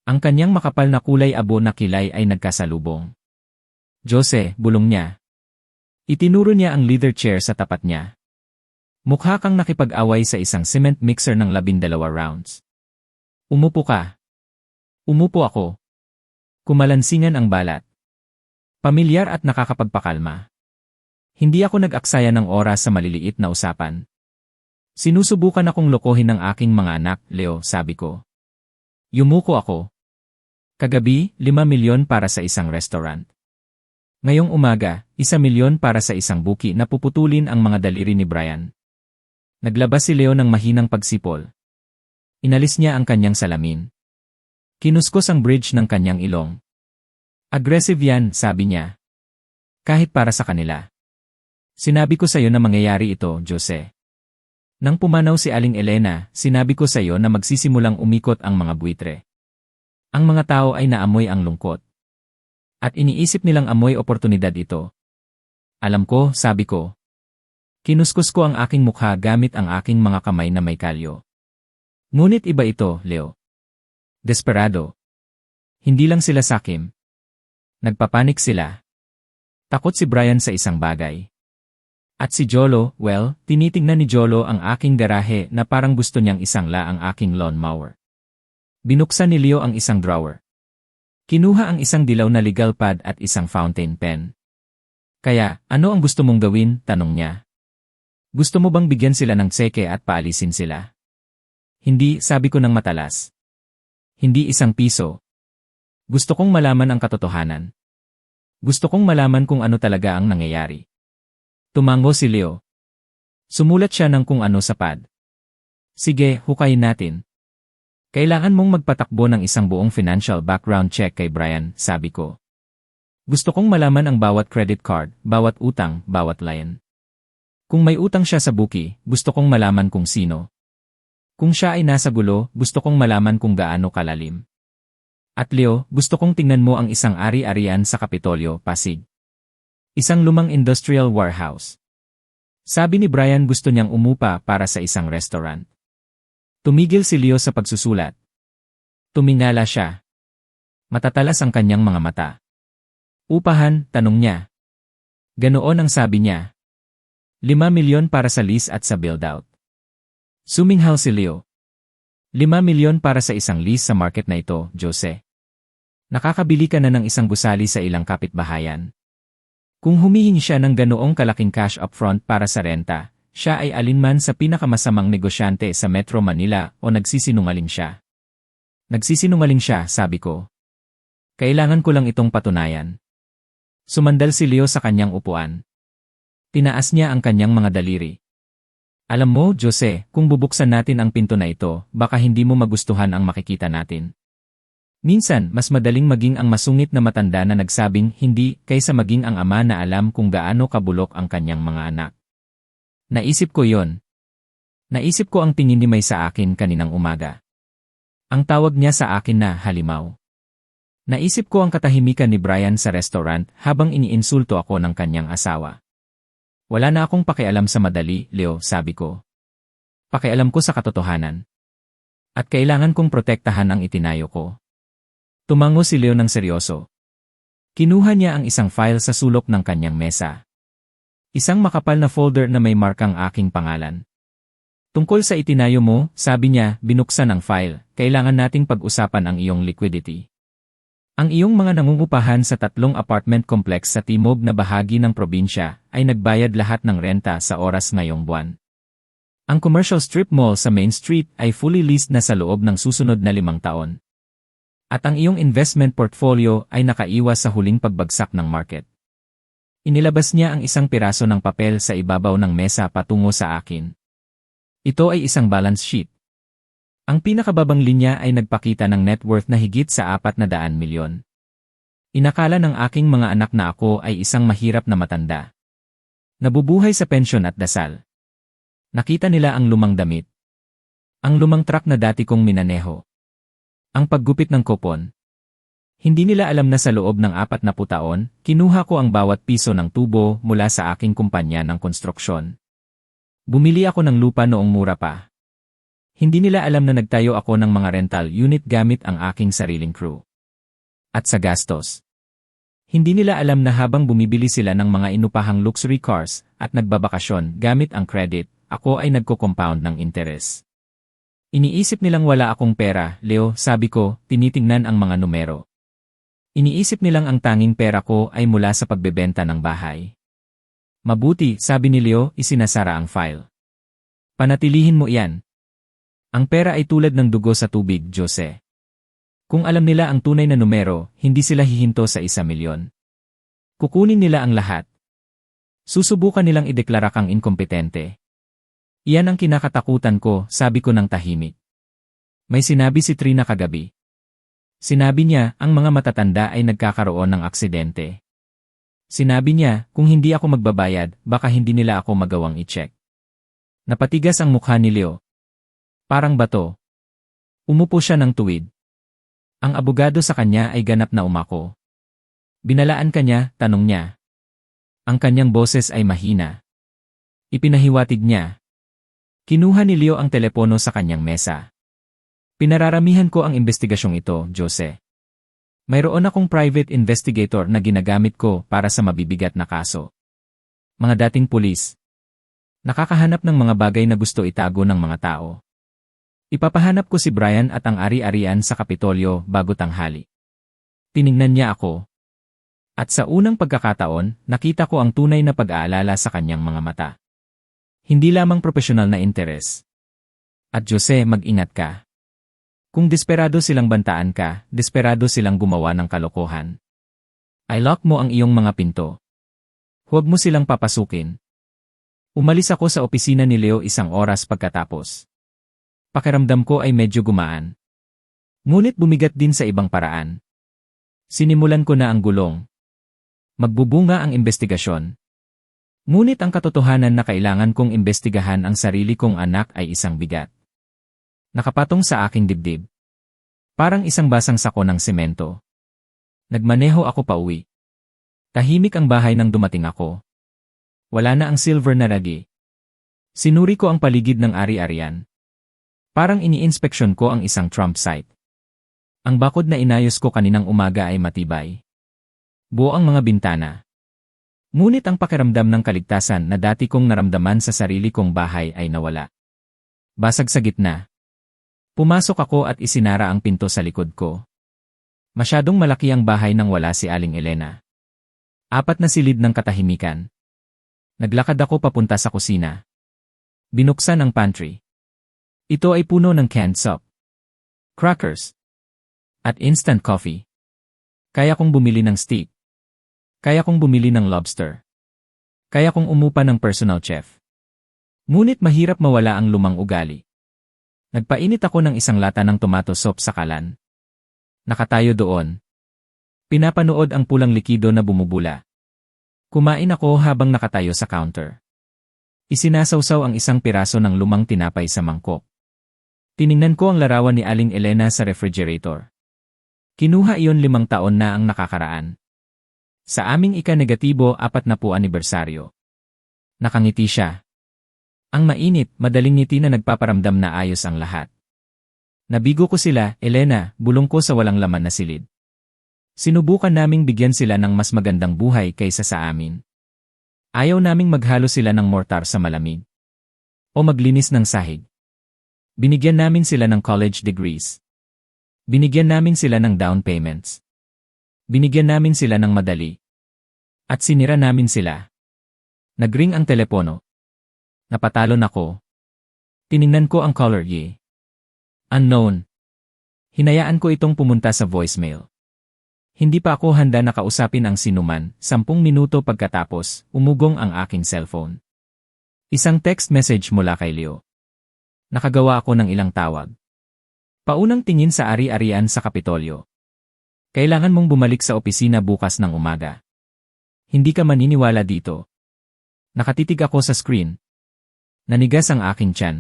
Speaker 1: Ang kanyang makapal na kulay abo na kilay ay nagkasalubong. Jose, bulong niya. Itinuro niya ang leather chair sa tapat niya. Mukha kang nakipag-away sa isang cement mixer ng 12 rounds. Umupo ka. Umupo ako. Kumalansingan ang balat. Pamilyar at nakakapagpakalma. Hindi ako nag-aksaya ng oras sa maliliit na usapan. Sinusubukan akong lokohin ng aking mga anak, Leo, sabi ko. Yumuko ako. Kagabi, 5 milyon para sa isang restaurant. Ngayong umaga, 1 milyon para sa isang buki na puputulin ang mga daliri ni Brian. Naglabas si Leo ng mahinang pagsipol. Inalis niya ang kanyang salamin. Kinuskos ang bridge ng kanyang ilong. Aggressive yan, sabi niya. Kahit para sa kanila. Sinabi ko sa'yo na mangyayari ito, Jose. Nang pumanaw si Aling Elena, sinabi ko sa'yo na magsisimulang umikot ang mga buitre. Ang mga tao ay naamoy ang lungkot. At iniisip nilang amoy oportunidad ito. Alam ko, sabi ko. Kinuskus ko ang aking mukha gamit ang aking mga kamay na may kalyo. Ngunit iba ito, Leo. Desperado. Hindi lang sila sakim. Nagpapanik sila. Takot si Brian sa isang bagay. At si Jolo, well, tinitingnan ni Jolo ang aking garahe na parang gusto niyang isangla ang aking lawnmower. Binuksan ni Leo ang isang drawer. Kinuha ang isang dilaw na legal pad at isang fountain pen. Kaya, ano ang gusto mong gawin? Tanong niya. Gusto mo bang bigyan sila ng tseke at paalisin sila? Hindi, sabi ko ng matalas. Hindi ₱1. Gusto kong malaman ang katotohanan. Gusto kong malaman kung ano talaga ang nangyayari. Tumango si Leo. Sumulat siya ng kung ano sa pad. Sige, hukayin natin. Kailangan mong magpatakbo ng isang buong financial background check kay Brian, sabi ko. Gusto kong malaman ang bawat credit card, bawat utang, bawat line. Kung may utang siya sa bookie, gusto kong malaman kung sino. Kung siya ay nasa gulo, gusto kong malaman kung gaano kalalim. At Leo, gusto kong tingnan mo ang isang ari-arian sa Kapitolyo, Pasig. Isang lumang industrial warehouse. Sabi ni Brian gusto niyang umupa para sa isang restaurant. Tumigil si Leo sa pagsusulat. Tumingala siya. Matatalas ang kanyang mga mata. Upahan, tanong niya. Ganoon ang sabi niya. 5 milyon para sa lease at sa build-out. Suminghal si Leo. 5 milyon para sa isang lease sa market na ito, Jose. Nakakabili ka na ng isang gusali sa ilang kapitbahayan. Kung humihingi siya ng ganoong kalaking cash upfront para sa renta, siya ay alinman sa pinakamasamang negosyante sa Metro Manila o nagsisinungaling siya. Nagsisinungaling siya, sabi ko. Kailangan ko lang itong patunayan. Sumandal si Leo sa kanyang upuan. Tinaas niya ang kanyang mga daliri. Alam mo, Jose, kung bubuksan natin ang pinto na ito, baka hindi mo magustuhan ang makikita natin. Minsan, mas madaling maging ang masungit na matanda na nagsabing hindi kaysa maging ang ama na alam kung gaano kabulok ang kanyang mga anak. Naisip ko yon. Naisip ko ang tingin ni May sa akin kaninang umaga. Ang tawag niya sa akin na halimaw. Naisip ko ang katahimikan ni Brian sa restaurant habang iniinsulto ako ng kanyang asawa. Wala na akong pakialam sa madali, Leo, sabi ko. Pakialam ko sa katotohanan. At kailangan kong protektahan ang itinayo ko. Tumango si Leo ng seryoso. Kinuha niya ang isang file sa sulok ng kanyang mesa. Isang makapal na folder na may markang aking pangalan. Tungkol sa itinayo mo, sabi niya, binuksan ang file, kailangan nating pag-usapan ang iyong liquidity. Ang iyong mga nangungupahan sa 3 apartment complex sa timog na bahagi ng probinsya ay nagbayad lahat ng renta sa oras ngayong buwan. Ang commercial strip mall sa Main Street ay fully leased na sa loob ng susunod na 5 taon. At ang iyong investment portfolio ay nakaiwas sa huling pagbagsak ng market. Inilabas niya ang isang piraso ng papel sa ibabaw ng mesa patungo sa akin. Ito ay isang balance sheet. Ang pinakababang linya ay nagpakita ng net worth na higit sa 400 milyon. Inakala ng aking mga anak na ako ay isang mahirap na matanda. Nabubuhay sa pensyon at dasal. Nakita nila ang lumang damit. Ang lumang truck na dati kong minaneho. Ang paggupit ng kopon. Hindi nila alam na sa loob ng 40 taon, kinuha ko ang bawat piso ng tubo mula sa aking kumpanya ng konstruksyon. Bumili ako ng lupa noong mura pa. Hindi nila alam na nagtayo ako ng mga rental unit gamit ang aking sariling crew. At sa gastos. Hindi nila alam na habang bumibili sila ng mga inupahang luxury cars at nagbabakasyon gamit ang credit, ako ay nagko-compound ng interes. Iniisip nilang wala akong pera, Leo, sabi ko, tinitingnan ang mga numero. Iniisip nilang ang tanging pera ko ay mula sa pagbebenta ng bahay. Mabuti, sabi ni Leo, isinasara ang file. Panatilihin mo iyan. Ang pera ay tulad ng dugo sa tubig, Jose. Kung alam nila ang tunay na numero, hindi sila hihinto sa 1 milyon. Kukunin nila ang lahat. Susubukan nilang ideklara kang inkompetente. Iyan ang kinakatakutan ko, sabi ko ng tahimik. May sinabi si Trina kagabi. Sinabi niya, ang mga matatanda ay nagkakaroon ng aksidente. Sinabi niya, kung hindi ako magbabayad, baka hindi nila ako magawang i-check. Napatigas ang mukha ni Leo. Parang bato. Umupo siya ng tuwid. Ang abogado sa kanya ay ganap na umako. Binalaan kanya, tanong niya. Ang kanyang boses ay mahina. Ipinahiwatig niya. Kinuha ni Leo ang telepono sa kanyang mesa. Pinararamihan ko ang investigasyong ito, Jose. Mayroon akong private investigator na ginagamit ko para sa mabibigat na kaso. Mga dating pulis. Nakakahanap ng mga bagay na gusto itago ng mga tao. Ipapahanap ko si Brian at ang ari-arian sa Kapitolyo bago tanghali. Tiningnan niya ako. At sa unang pagkakataon, nakita ko ang tunay na pag-aalala sa kanyang mga mata. Hindi lamang profesional na interes. At Jose, mag-ingat ka. Kung desperado silang bantaan ka, desperado silang gumawa ng kalokohan. I-lock mo ang iyong mga pinto. Huwag mo silang papasukin. Umalis ako sa opisina ni Leo 1 oras pagkatapos. Pakiramdam ko ay medyo gumaan. Ngunit bumigat din sa ibang paraan. Sinimulan ko na ang gulong. Magbubunga ang investigasyon. Ngunit ang katotohanan na kailangan kong imbestigahan ang sarili kong anak ay isang bigat. Nakapatong sa aking dibdib. Parang isang basang sako ng semento. Nagmaneho ako pauwi. Tahimik ang bahay nang dumating ako. Wala na ang silver na ragi. Sinuri ko ang paligid ng ari-arian. Parang ini-inspeksyon ko ang isang Trump site. Ang bakod na inayos ko kaninang umaga ay matibay. Buo ang mga bintana. Ngunit ang pakiramdam ng kaligtasan na dati kong naramdaman sa sarili kong bahay ay nawala. Basag sa gitna. Pumasok ako at isinara ang pinto sa likod ko. Masyadong malaki ang bahay nang wala si Aling Elena. 4 na silid ng katahimikan. Naglakad ako papunta sa kusina. Binuksan ang pantry. Ito ay puno ng canned soup, crackers, at instant coffee. Kaya kong bumili ng steak. Kaya kong bumili ng lobster. Kaya kong umupa ng personal chef. Ngunit mahirap mawala ang lumang ugali. Nagpainit ako ng isang lata ng tomato soup sa kalan. Nakatayo doon. Pinapanood ang pulang likido na bumubula. Kumain ako habang nakatayo sa counter. Isinasawsaw ang isang piraso ng lumang tinapay sa mangkok. Tiningnan ko ang larawan ni Aling Elena sa refrigerator. Kinuha iyon 5 taon na ang nakakaraan. Sa aming ika-negatibo 40 anibersaryo. Nakangiti siya. Ang mainit, madaling ngiti na nagpaparamdam na ayos ang lahat. Nabigo ko sila, Elena, bulong ko sa walang laman na silid. Sinubukan naming bigyan sila ng mas magandang buhay kaysa sa amin. Ayaw naming maghalo sila ng mortar sa malamig. O maglinis ng sahig. Binigyan namin sila ng college degrees. Binigyan namin sila ng down payments. Binigyan namin sila ng madali. At sinira namin sila. Nagring ang telepono. Napatalon ako. Tiningnan ko ang caller ID. Unknown. Hinayaan ko itong pumunta sa voicemail. Hindi pa ako handa na kausapin ang sinuman. 10 minuto pagkatapos, umugong ang aking cellphone. Isang text message mula kay Leo. Nakagawa ako ng ilang tawag. Paunang tingin sa ari-arian sa Kapitolyo. Kailangan mong bumalik sa opisina bukas ng umaga. Hindi ka maniniwala dito. Nakatitig ako sa screen. Nanigas ang aking tiyan.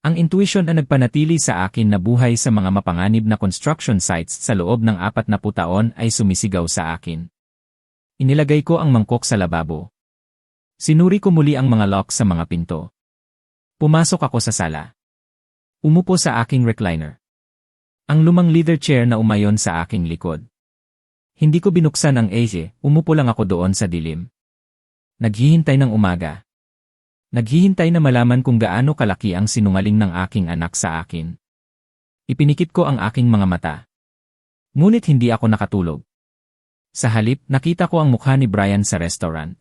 Speaker 1: Ang intuition na nagpanatili sa akin na buhay sa mga mapanganib na construction sites sa loob ng 40 taon ay sumisigaw sa akin. Inilagay ko ang mangkok sa lababo. Sinuri ko muli ang mga lock sa mga pinto. Pumasok ako sa sala. Umupo sa aking recliner. Ang lumang leather chair na umayon sa aking likod. Hindi ko binuksan ang AC, umupo lang ako doon sa dilim. Naghihintay ng umaga. Naghihintay na malaman kung gaano kalaki ang sinungaling ng aking anak sa akin. Ipinikit ko ang aking mga mata. Ngunit hindi ako nakatulog. Sa halip, nakita ko ang mukha ni Brian sa restaurant.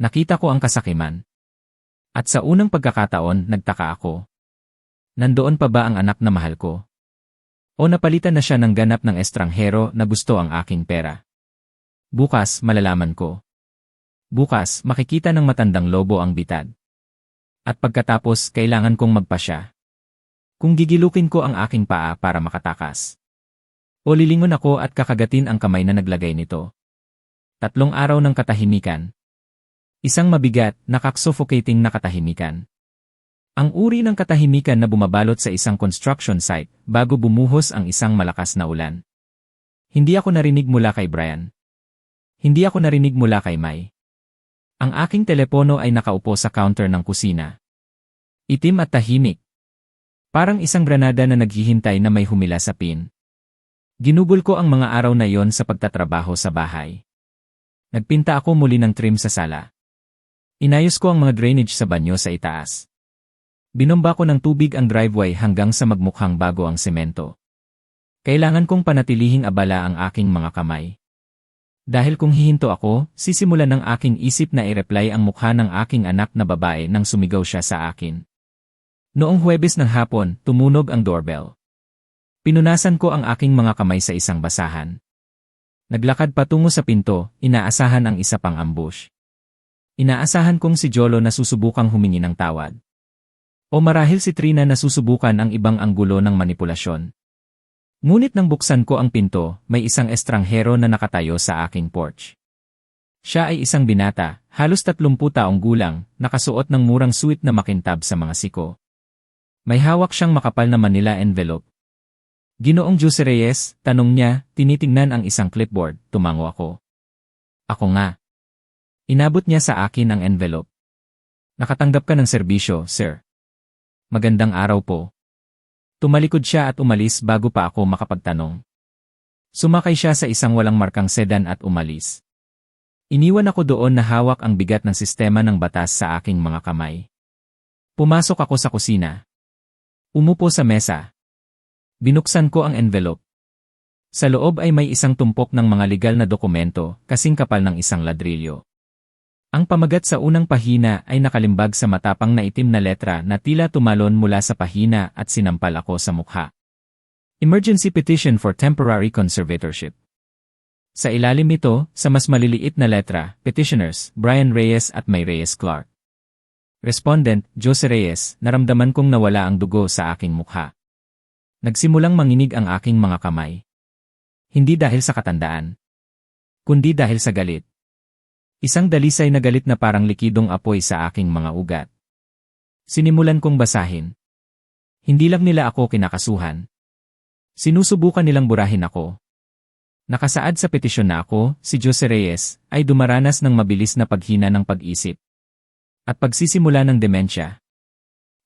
Speaker 1: Nakita ko ang kasakiman. At sa unang pagkakataon, nagtaka ako. Nandoon pa ba ang anak na mahal ko? O napalitan na siya ng ganap ng estranghero na gusto ang aking pera? Bukas, malalaman ko. Bukas, makikita ng matandang lobo ang bitad. At pagkatapos, kailangan kong magpasya. Kung gigilukin ko ang aking paa para makatakas. O lilingon ako at kakagatin ang kamay na naglagay nito. 3 araw ng katahimikan. Isang mabigat, nakak-suffocating na katahimikan. Ang uri ng katahimikan na bumabalot sa isang construction site bago bumuhos ang isang malakas na ulan. Hindi ako narinig mula kay Brian. Hindi ako narinig mula kay Mai. Ang aking telepono ay nakaupo sa counter ng kusina. Itim at tahimik. Parang isang granada na naghihintay na may humila sa pin. Ginugol ko ang mga araw na yon sa pagtatrabaho sa bahay. Nagpinta ako muli ng trim sa sala. Inayos ko ang mga drainage sa banyo sa itaas. Binomba ko ng tubig ang driveway hanggang sa magmukhang bago ang semento. Kailangan kong panatilihing abala ang aking mga kamay. Dahil kung hihinto ako, sisimulan ng aking isip na i-reply ang mukha ng aking anak na babae nang sumigaw siya sa akin. Noong Huwebes ng hapon, tumunog ang doorbell. Pinunasan ko ang aking mga kamay sa isang basahan. Naglakad patungo sa pinto, inaasahan ang isa pang ambush. Inaasahan kong si Jolo na susubukang humingi ng tawad. O marahil si Trina na susubukan ang ibang anggulo ng manipulasyon. Ngunit nang buksan ko ang pinto, may isang estranghero na nakatayo sa aking porch. Siya ay isang binata, halos 30 taong gulang, nakasuot ng murang suit na makintab sa mga siko. May hawak siyang makapal na Manila envelope. Ginoong Jose Reyes, tanong niya, tinitingnan ang isang clipboard, tumango ako. Ako nga. Inabot niya sa akin ang envelope. Nakatanggap ka ng serbisyo, sir. Magandang araw po. Tumalikod siya at umalis bago pa ako makapagtanong. Sumakay siya sa isang walang markang sedan at umalis. Iniwan ako doon na hawak ang bigat ng sistema ng batas sa aking mga kamay. Pumasok ako sa kusina. Umupo sa mesa. Binuksan ko ang envelope. Sa loob ay may isang tumpok ng mga legal na dokumento, kasing kapal ng isang ladrilyo. Ang pamagat sa unang pahina ay nakalimbag sa matapang na itim na letra na tila tumalon mula sa pahina at sinampal ako sa mukha. Emergency Petition for Temporary Conservatorship. Sa ilalim nito, sa mas maliliit na letra, Petitioners, Brian Reyes at May Reyes Clark. Respondent, Jose Reyes, naramdaman kong nawala ang dugo sa aking mukha. Nagsimulang manginig ang aking mga kamay. Hindi dahil sa katandaan, kundi dahil sa galit. Isang dalisay na galit na parang likidong apoy sa aking mga ugat. Sinimulan kong basahin. Hindi lang nila ako kinakasuhan. Sinusubukan nilang burahin ako. Nakasaad sa petisyon na ako, si Jose Reyes, ay dumaranas ng mabilis na paghina ng pag-isip. At pagsisimula ng demensya.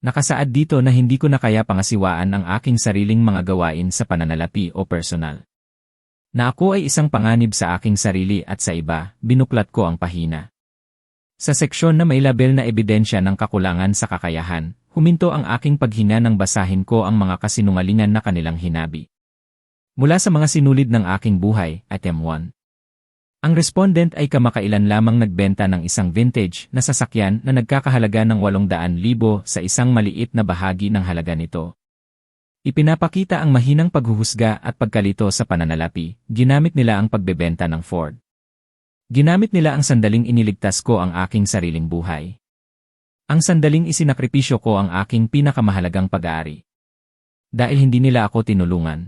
Speaker 1: Nakasaad dito na hindi ko na kaya pangasiwaan ang aking sariling mga gawain sa pananalapi o personal. Na ako ay isang panganib sa aking sarili at sa iba, binuklat ko ang pahina. Sa seksyon na may label na ebidensya ng kakulangan sa kakayahan, huminto ang aking paghina nang basahin ko ang mga kasinungalingan na kanilang hinabi. Mula sa mga sinulid ng aking buhay, Item 1. Ang respondent ay kamakailan lamang nagbenta ng isang vintage na sasakyan na nagkakahalaga ng 800,000 sa isang maliit na bahagi ng halaga nito. Ipinapakita ang mahinang paghuhusga at pagkalito sa pananalapi, ginamit nila ang pagbebenta ng Ford. Ginamit nila ang sandaling iniligtas ko ang aking sariling buhay. Ang sandaling isinakripisyo ko ang aking pinakamahalagang pag-aari. Dahil hindi nila ako tinulungan.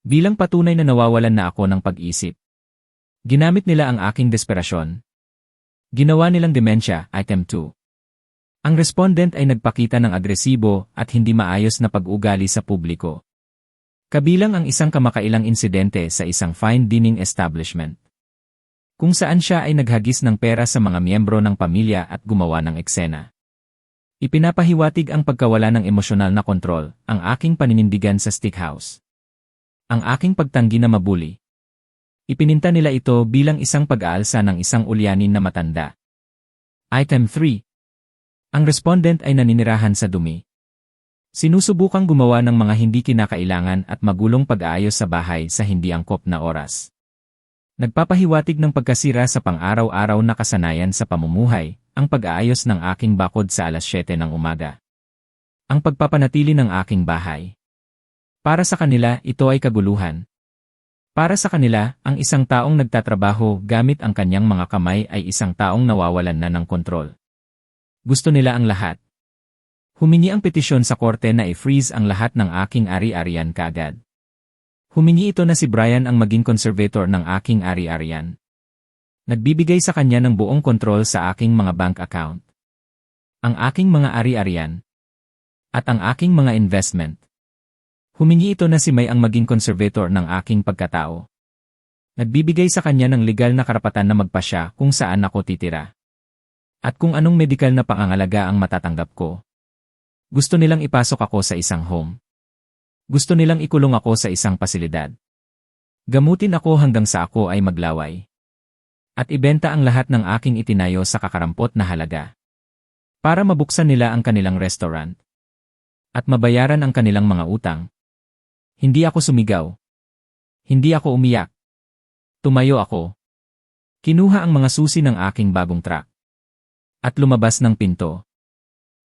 Speaker 1: Bilang patunay na nawawalan na ako ng pag-isip. Ginamit nila ang aking desperasyon. Ginawa nilang demensya, Item 2. Ang respondent ay nagpakita ng agresibo at hindi maayos na pag-ugali sa publiko. Kabilang ang isang kamakailang insidente sa isang fine dining establishment. Kung saan siya ay naghagis ng pera sa mga miyembro ng pamilya at gumawa ng eksena. Ipinapahiwatig ang pagkawala ng emosyonal na kontrol, ang aking paninindigan sa steakhouse. Ang aking pagtanggi na mabuli. Ipininta nila ito bilang isang pag-aalsa ng isang ulyanin na matanda. Item 3. Ang respondent ay naninirahan sa dumi. Sinusubukang gumawa ng mga hindi kinakailangan at magulong pag-aayos sa bahay sa hindi angkop na oras. Nagpapahiwatig ng pagkasira sa pang-araw-araw na kasanayan sa pamumuhay, ang pag-aayos ng aking bakod sa alas 7 ng umaga. Ang pagpapanatili ng aking bahay. Para sa kanila, ito ay kaguluhan. Para sa kanila, ang isang taong nagtatrabaho gamit ang kanyang mga kamay ay isang taong nawawalan na ng kontrol. Gusto nila ang lahat. Humingi ang petisyon sa korte na i-freeze ang lahat ng aking ari-arian kaagad. Humingi ito na si Brian ang maging conservator ng aking ari-arian. Nagbibigay sa kanya ng buong kontrol sa aking mga bank account, ang aking mga ari-arian, at ang aking mga investment. Humingi ito na si May ang maging conservator ng aking pagkatao. Nagbibigay sa kanya ng legal na karapatan na magpasya kung saan ako titira. At kung anong medikal na pangangalaga ang matatanggap ko. Gusto nilang ipasok ako sa isang home. Gusto nilang ikulong ako sa isang pasilidad. Gamutin ako hanggang sa ako ay maglaway. At ibenta ang lahat ng aking itinayo sa kakarampot na halaga. Para mabuksan nila ang kanilang restaurant. At mabayaran ang kanilang mga utang. Hindi ako sumigaw. Hindi ako umiyak. Tumayo ako. Kinuha ang mga susi ng aking bagong truck. At lumabas ng pinto.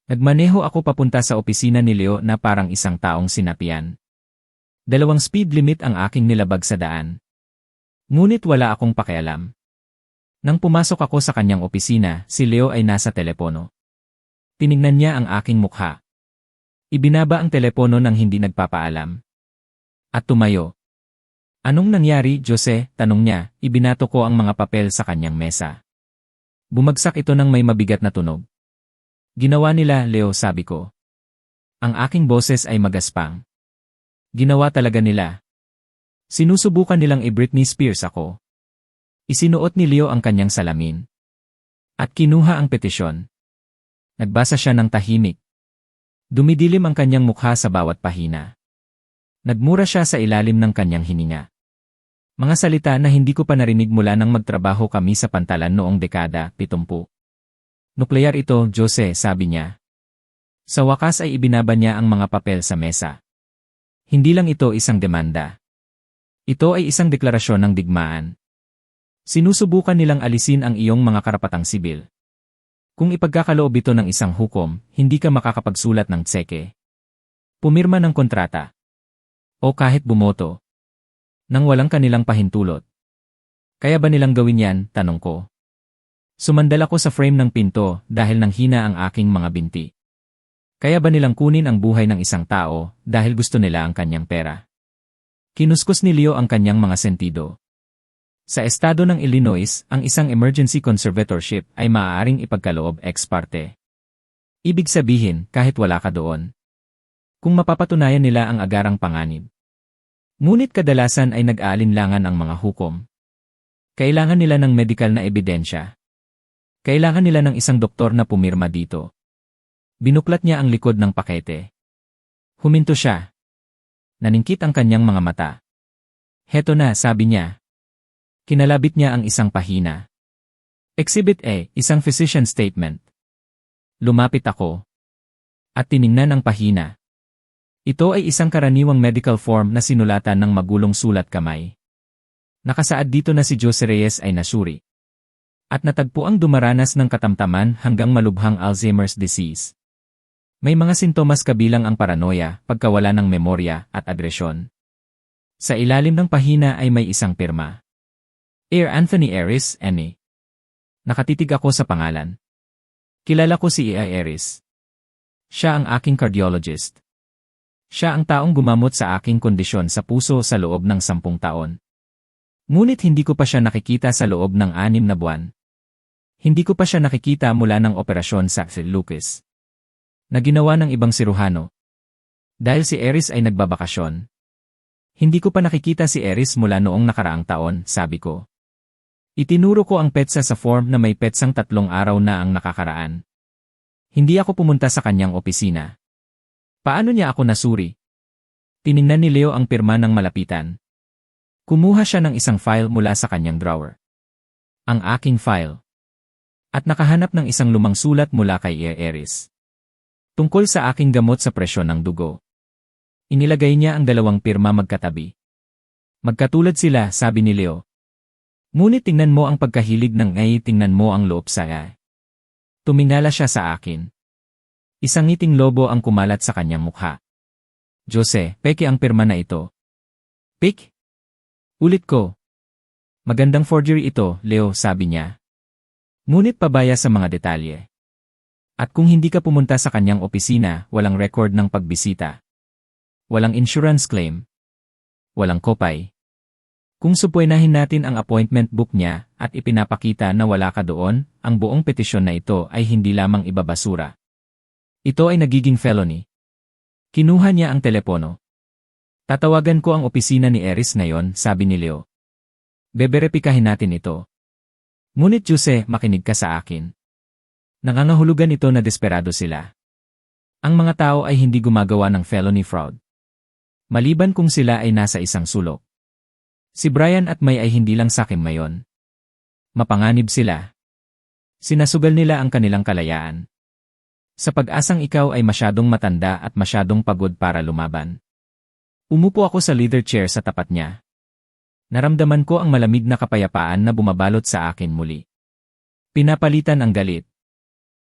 Speaker 1: Nagmaneho ako papunta sa opisina ni Leo na parang isang taong sinapian. 2 speed limit ang aking nilabag sa daan. Ngunit wala akong pakialam. Nang pumasok ako sa kanyang opisina, si Leo ay nasa telepono. Tiningnan niya ang aking mukha. Ibinaba ang telepono nang hindi nagpapaalam. At tumayo. Anong nangyari, Jose? Tanong niya, ibinato ko ang mga papel sa kanyang mesa. Bumagsak ito ng may mabigat na tunog. Ginawa nila, Leo, sabi ko. Ang aking boses ay magaspang. Ginawa talaga nila. Sinusubukan nilang i-Britney Spears ako. Isinuot ni Leo ang kanyang salamin. At kinuha ang petisyon. Nagbasa siya ng tahimik. Dumidilim ang kanyang mukha sa bawat pahina. Nagmura siya sa ilalim ng kanyang hininga. Mga salita na hindi ko pa narinig mula nang magtrabaho kami sa pantalan noong dekada 70. Nuklear ito, Jose, sabi niya. Sa wakas ay ibinaba niya ang mga papel sa mesa. Hindi lang ito isang demanda. Ito ay isang deklarasyon ng digmaan. Sinusubukan nilang alisin ang iyong mga karapatang sibil. Kung ipagkakaloob ito ng isang hukom, hindi ka makakapagsulat ng tseke. Pumirma ng kontrata. O kahit bumoto. Nang walang kanilang pahintulot. Kaya ba nilang gawin yan, tanong ko. Sumandal ako sa frame ng pinto dahil nang hina ang aking mga binti. Kaya ba nilang kunin ang buhay ng isang tao dahil gusto nila ang kanyang pera? Kinuskus ni Leo ang kanyang mga sentido. Sa estado ng Illinois, ang isang emergency conservatorship ay maaaring ipagkaloob ex parte. Ibig sabihin, kahit wala ka doon. Kung mapapatunayan nila ang agarang panganib. Ngunit kadalasan ay nag-aalinlangan ang mga hukom. Kailangan nila ng medikal na ebidensya. Kailangan nila ng isang doktor na pumirma dito. Binuklat niya ang likod ng pakete. Huminto siya. Naningkit ang kanyang mga mata. Heto na, sabi niya. Kinalabit niya ang isang pahina. Exhibit A, isang physician statement. Lumapit ako. At tiningnan ang pahina. Ito ay isang karaniwang medical form na sinulatan ng magulong sulat kamay. Nakasaad dito na si Jose Reyes ay nasuri. At natagpuang dumaranas ng katamtaman hanggang malubhang Alzheimer's disease. May mga sintomas kabilang ang paranoia, pagkawala ng memorya, at agresyon. Sa ilalim ng pahina ay may isang pirma. Air Anthony Aris, N.A. Nakatitig ako sa pangalan. Kilala ko si E.I. Aris. Siya ang aking cardiologist. Siya ang taong gumamot sa aking kondisyon sa puso sa loob ng 10 taon. Ngunit hindi ko pa siya nakikita sa loob ng 6 na buwan. Hindi ko pa siya nakikita mula ng operasyon sa St. Lucas. Na ginawa ng ibang siruhano. Dahil si Aris ay nagbabakasyon. Hindi ko pa nakikita si Aris mula noong nakaraang taon, sabi ko. Itinuro ko ang petsa sa form na may petsang 3 araw na ang nakakaraan. Hindi ako pumunta sa kanyang opisina. Paano niya ako nasuri? Tiningnan ni Leo ang pirma ng malapitan. Kumuha siya ng isang file mula sa kanyang drawer. Ang aking file. At nakahanap ng isang lumang sulat mula kay Aris. Tungkol sa aking gamot sa presyon ng dugo. Inilagay niya ang 2 pirma magkatabi. Magkatulad sila, sabi ni Leo. Ngunit tingnan mo ang pagkahilig ng tingnan mo ang loob sa ay. Tumingala siya sa akin. Isang ngiting lobo ang kumalat sa kanyang mukha. Jose, peke ang pirma na ito. Pik? Ulit ko. Magandang forgery ito, Leo, sabi niya. Ngunit pabaya sa mga detalye. At kung hindi ka pumunta sa kanyang opisina, walang record ng pagbisita. Walang insurance claim. Walang kopay. Kung supwenahin natin ang appointment book niya, at ipinapakita na wala ka doon, ang buong petisyon na ito ay hindi lamang ibabasura. Ito ay nagiging felony. Kinuha niya ang telepono. Tatawagan ko ang opisina ni Eris ngayon, sabi ni Leo. Beberepikahin natin ito. Ngunit Jose, makinig ka sa akin. Nangangahulugan ito na desperado sila. Ang mga tao ay hindi gumagawa ng felony fraud. Maliban kung sila ay nasa isang sulok. Si Brian at May ay hindi lang sakim mayon. Mapanganib sila. Sinasugal nila ang kanilang kalayaan. Sa pag-asang ikaw ay masyadong matanda at masyadong pagod para lumaban. Umupo ako sa leather chair sa tapat niya. Naramdaman ko ang malamig na kapayapaan na bumabalot sa akin muli. Pinapalitan ang galit.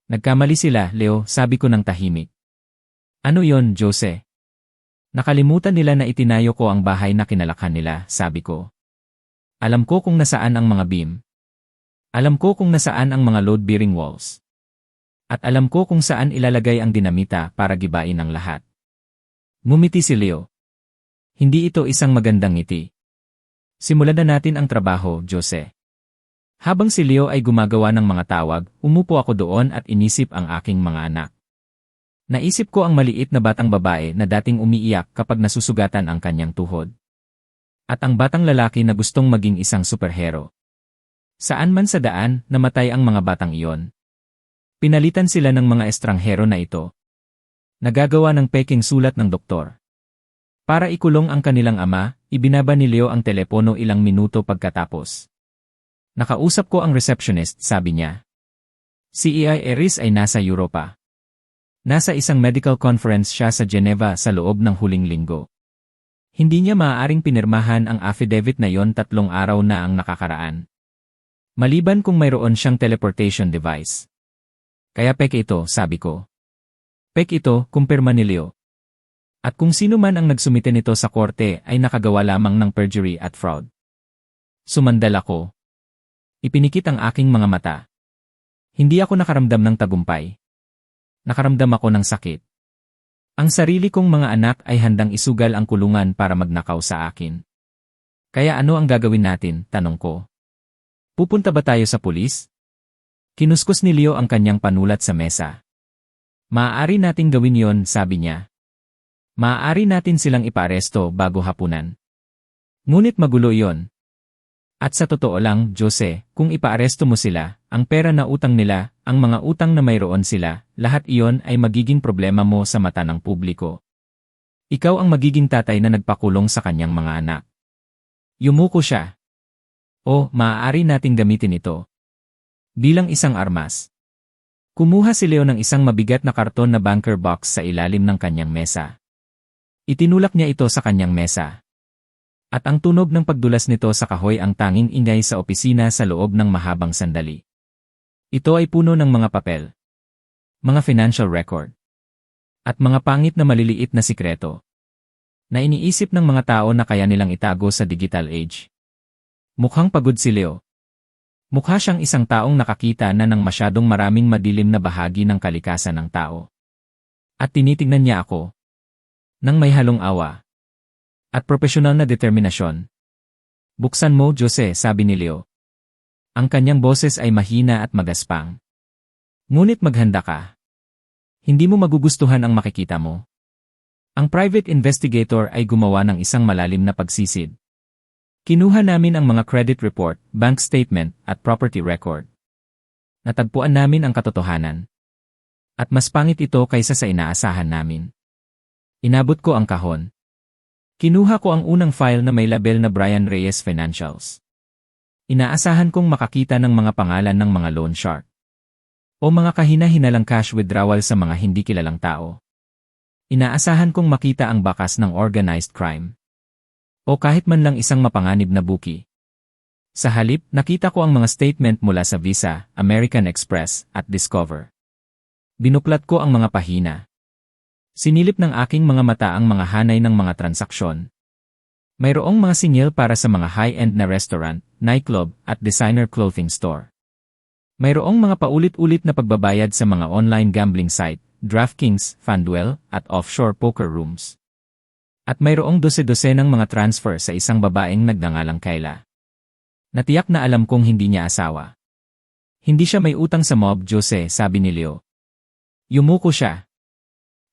Speaker 1: Nagkamali sila, Leo, sabi ko ng tahimik. Ano yon, Jose? Nakalimutan nila na itinayo ko ang bahay na kinalakhan nila, sabi ko. Alam ko kung nasaan ang mga beam. Alam ko kung nasaan ang mga load-bearing walls. At alam ko kung saan ilalagay ang dinamita para gibain ang lahat. Ngumiti si Leo. Hindi ito isang magandang ngiti. Simulan na natin ang trabaho, Jose. Habang si Leo ay gumagawa ng mga tawag, umupo ako doon at inisip ang aking mga anak. Naisip ko ang maliit na batang babae na dating umiiyak kapag nasusugatan ang kanyang tuhod. At ang batang lalaki na gustong maging isang superhero. Saan man sa daan, namatay ang mga batang iyon. Pinalitan sila ng mga estranghero na ito. Nagagawa ng peking sulat ng doktor. Para ikulong ang kanilang ama, ibinaba ni Leo ang telepono ilang minuto pagkatapos. Nakausap ko ang receptionist, sabi niya. Si E.I. Eris ay nasa Europa. Nasa isang medical conference siya sa Geneva sa loob ng huling linggo. Hindi niya maaaring pinirmahan ang affidavit na yon 3 araw na ang nakakaraan. Maliban kung mayroon siyang teleportation device. Kaya peke ito, sabi ko. Peke ito, kumpirma ni Leo. At kung sino man ang nagsumite nito sa korte ay nakagawa lamang ng perjury at fraud. Sumandal ako. Ipinikit ang aking mga mata. Hindi ako nakaramdam ng tagumpay. Nakaramdam ako ng sakit. Ang sarili kong mga anak ay handang isugal ang kulungan para magnakaw sa akin. Kaya ano ang gagawin natin, tanong ko. Pupunta ba tayo sa pulis? Kinuskus ni Leo ang kanyang panulat sa mesa. Maaari nating gawin yon, sabi niya. Maaari natin silang ipaaresto bago hapunan. Ngunit magulo iyon. At sa totoo lang, Jose, kung ipaaresto mo sila, ang pera na utang nila, ang mga utang na mayroon sila, lahat iyon ay magiging problema mo sa mata ng publiko. Ikaw ang magiging tatay na nagpakulong sa kanyang mga anak. Yumuko siya. O, maaari nating gamitin ito. Bilang isang armas. Kumuha si Leo ng isang mabigat na karton na banker box sa ilalim ng kanyang mesa. Itinulak niya ito sa kanyang mesa. At ang tunog ng pagdulas nito sa kahoy ang tanging ingay sa opisina sa loob ng mahabang sandali. Ito ay puno ng mga papel. Mga financial record. At mga pangit na maliliit na sikreto. Na iniisip ng mga tao na kaya nilang itago sa digital age. Mukhang pagod si Leo. Mukha siyang isang taong nakakita na ng masyadong maraming madilim na bahagi ng kalikasan ng tao. At tinitignan niya ako. Nang may halong awa. At profesional na determinasyon. Buksan mo, Jose, sabi ni Leo. Ang kanyang boses ay mahina at magaspang. Ngunit maghanda ka. Hindi mo magugustuhan ang makikita mo. Ang private investigator ay gumawa ng isang malalim na pagsisid. Kinuha namin ang mga credit report, bank statement, at property record. Natagpuan namin ang katotohanan. At mas pangit ito kaysa sa inaasahan namin. Inabot ko ang kahon. Kinuha ko ang unang file na may label na Brian Reyes Financials. Inaasahan kong makakita ng mga pangalan ng mga loan shark. O mga kahina-hinalang cash withdrawal sa mga hindi kilalang tao. Inaasahan kong makita ang bakas ng organized crime. O kahit man lang isang mapanganib na buki. Sa halip, nakita ko ang mga statement mula sa Visa, American Express, at Discover. Binuklat ko ang mga pahina. Sinilip ng aking mga mata ang mga hanay ng mga transaksyon. Mayroong mga singil para sa mga high-end na restaurant, nightclub, at designer clothing store. Mayroong mga paulit-ulit na pagbabayad sa mga online gambling site, DraftKings, FanDuel, at offshore poker rooms. At mayroong dose-dose ng mga transfer sa isang babaeng nagngangalang Kayla. Natiyak na alam kong hindi niya asawa. Hindi siya may utang sa mob, Jose, sabi ni Leo. Yumuko siya.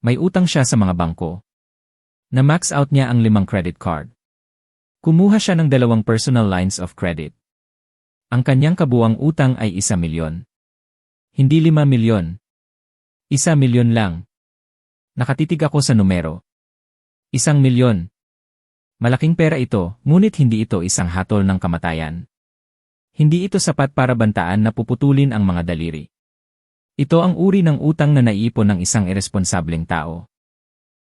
Speaker 1: May utang siya sa mga bangko. Na-max out niya ang 5 credit card. Kumuha siya ng 2 personal lines of credit. Ang kanyang kabuang utang ay 1 milyon. Hindi 5 milyon. 1 milyon lang. Nakatitig ako sa numero. 1 milyon. Malaking pera ito, ngunit hindi ito isang hatol ng kamatayan. Hindi ito sapat para bantaan na puputulin ang mga daliri. Ito ang uri ng utang na naiipon ng isang iresponsableng tao.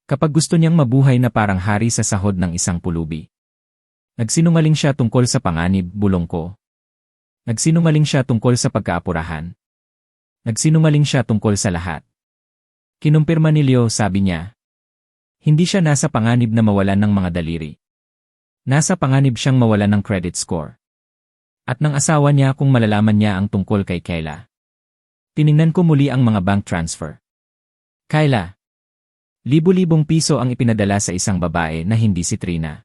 Speaker 1: Kapag gusto niyang mabuhay na parang hari sa sahod ng isang pulubi. Nagsinungaling siya tungkol sa panganib, bulong ko. Nagsinungaling siya tungkol sa pagkaapurahan. Nagsinungaling siya tungkol sa lahat. Kinumpirma ni Leo, sabi niya. Hindi siya nasa panganib na mawalan ng mga daliri. Nasa panganib siyang mawalan ng credit score. At ng asawa niya kung malalaman niya ang tungkol kay Kayla. Tiningnan ko muli ang mga bank transfer. Kayla. Libo-libong piso ang ipinadala sa isang babae na hindi si Trina.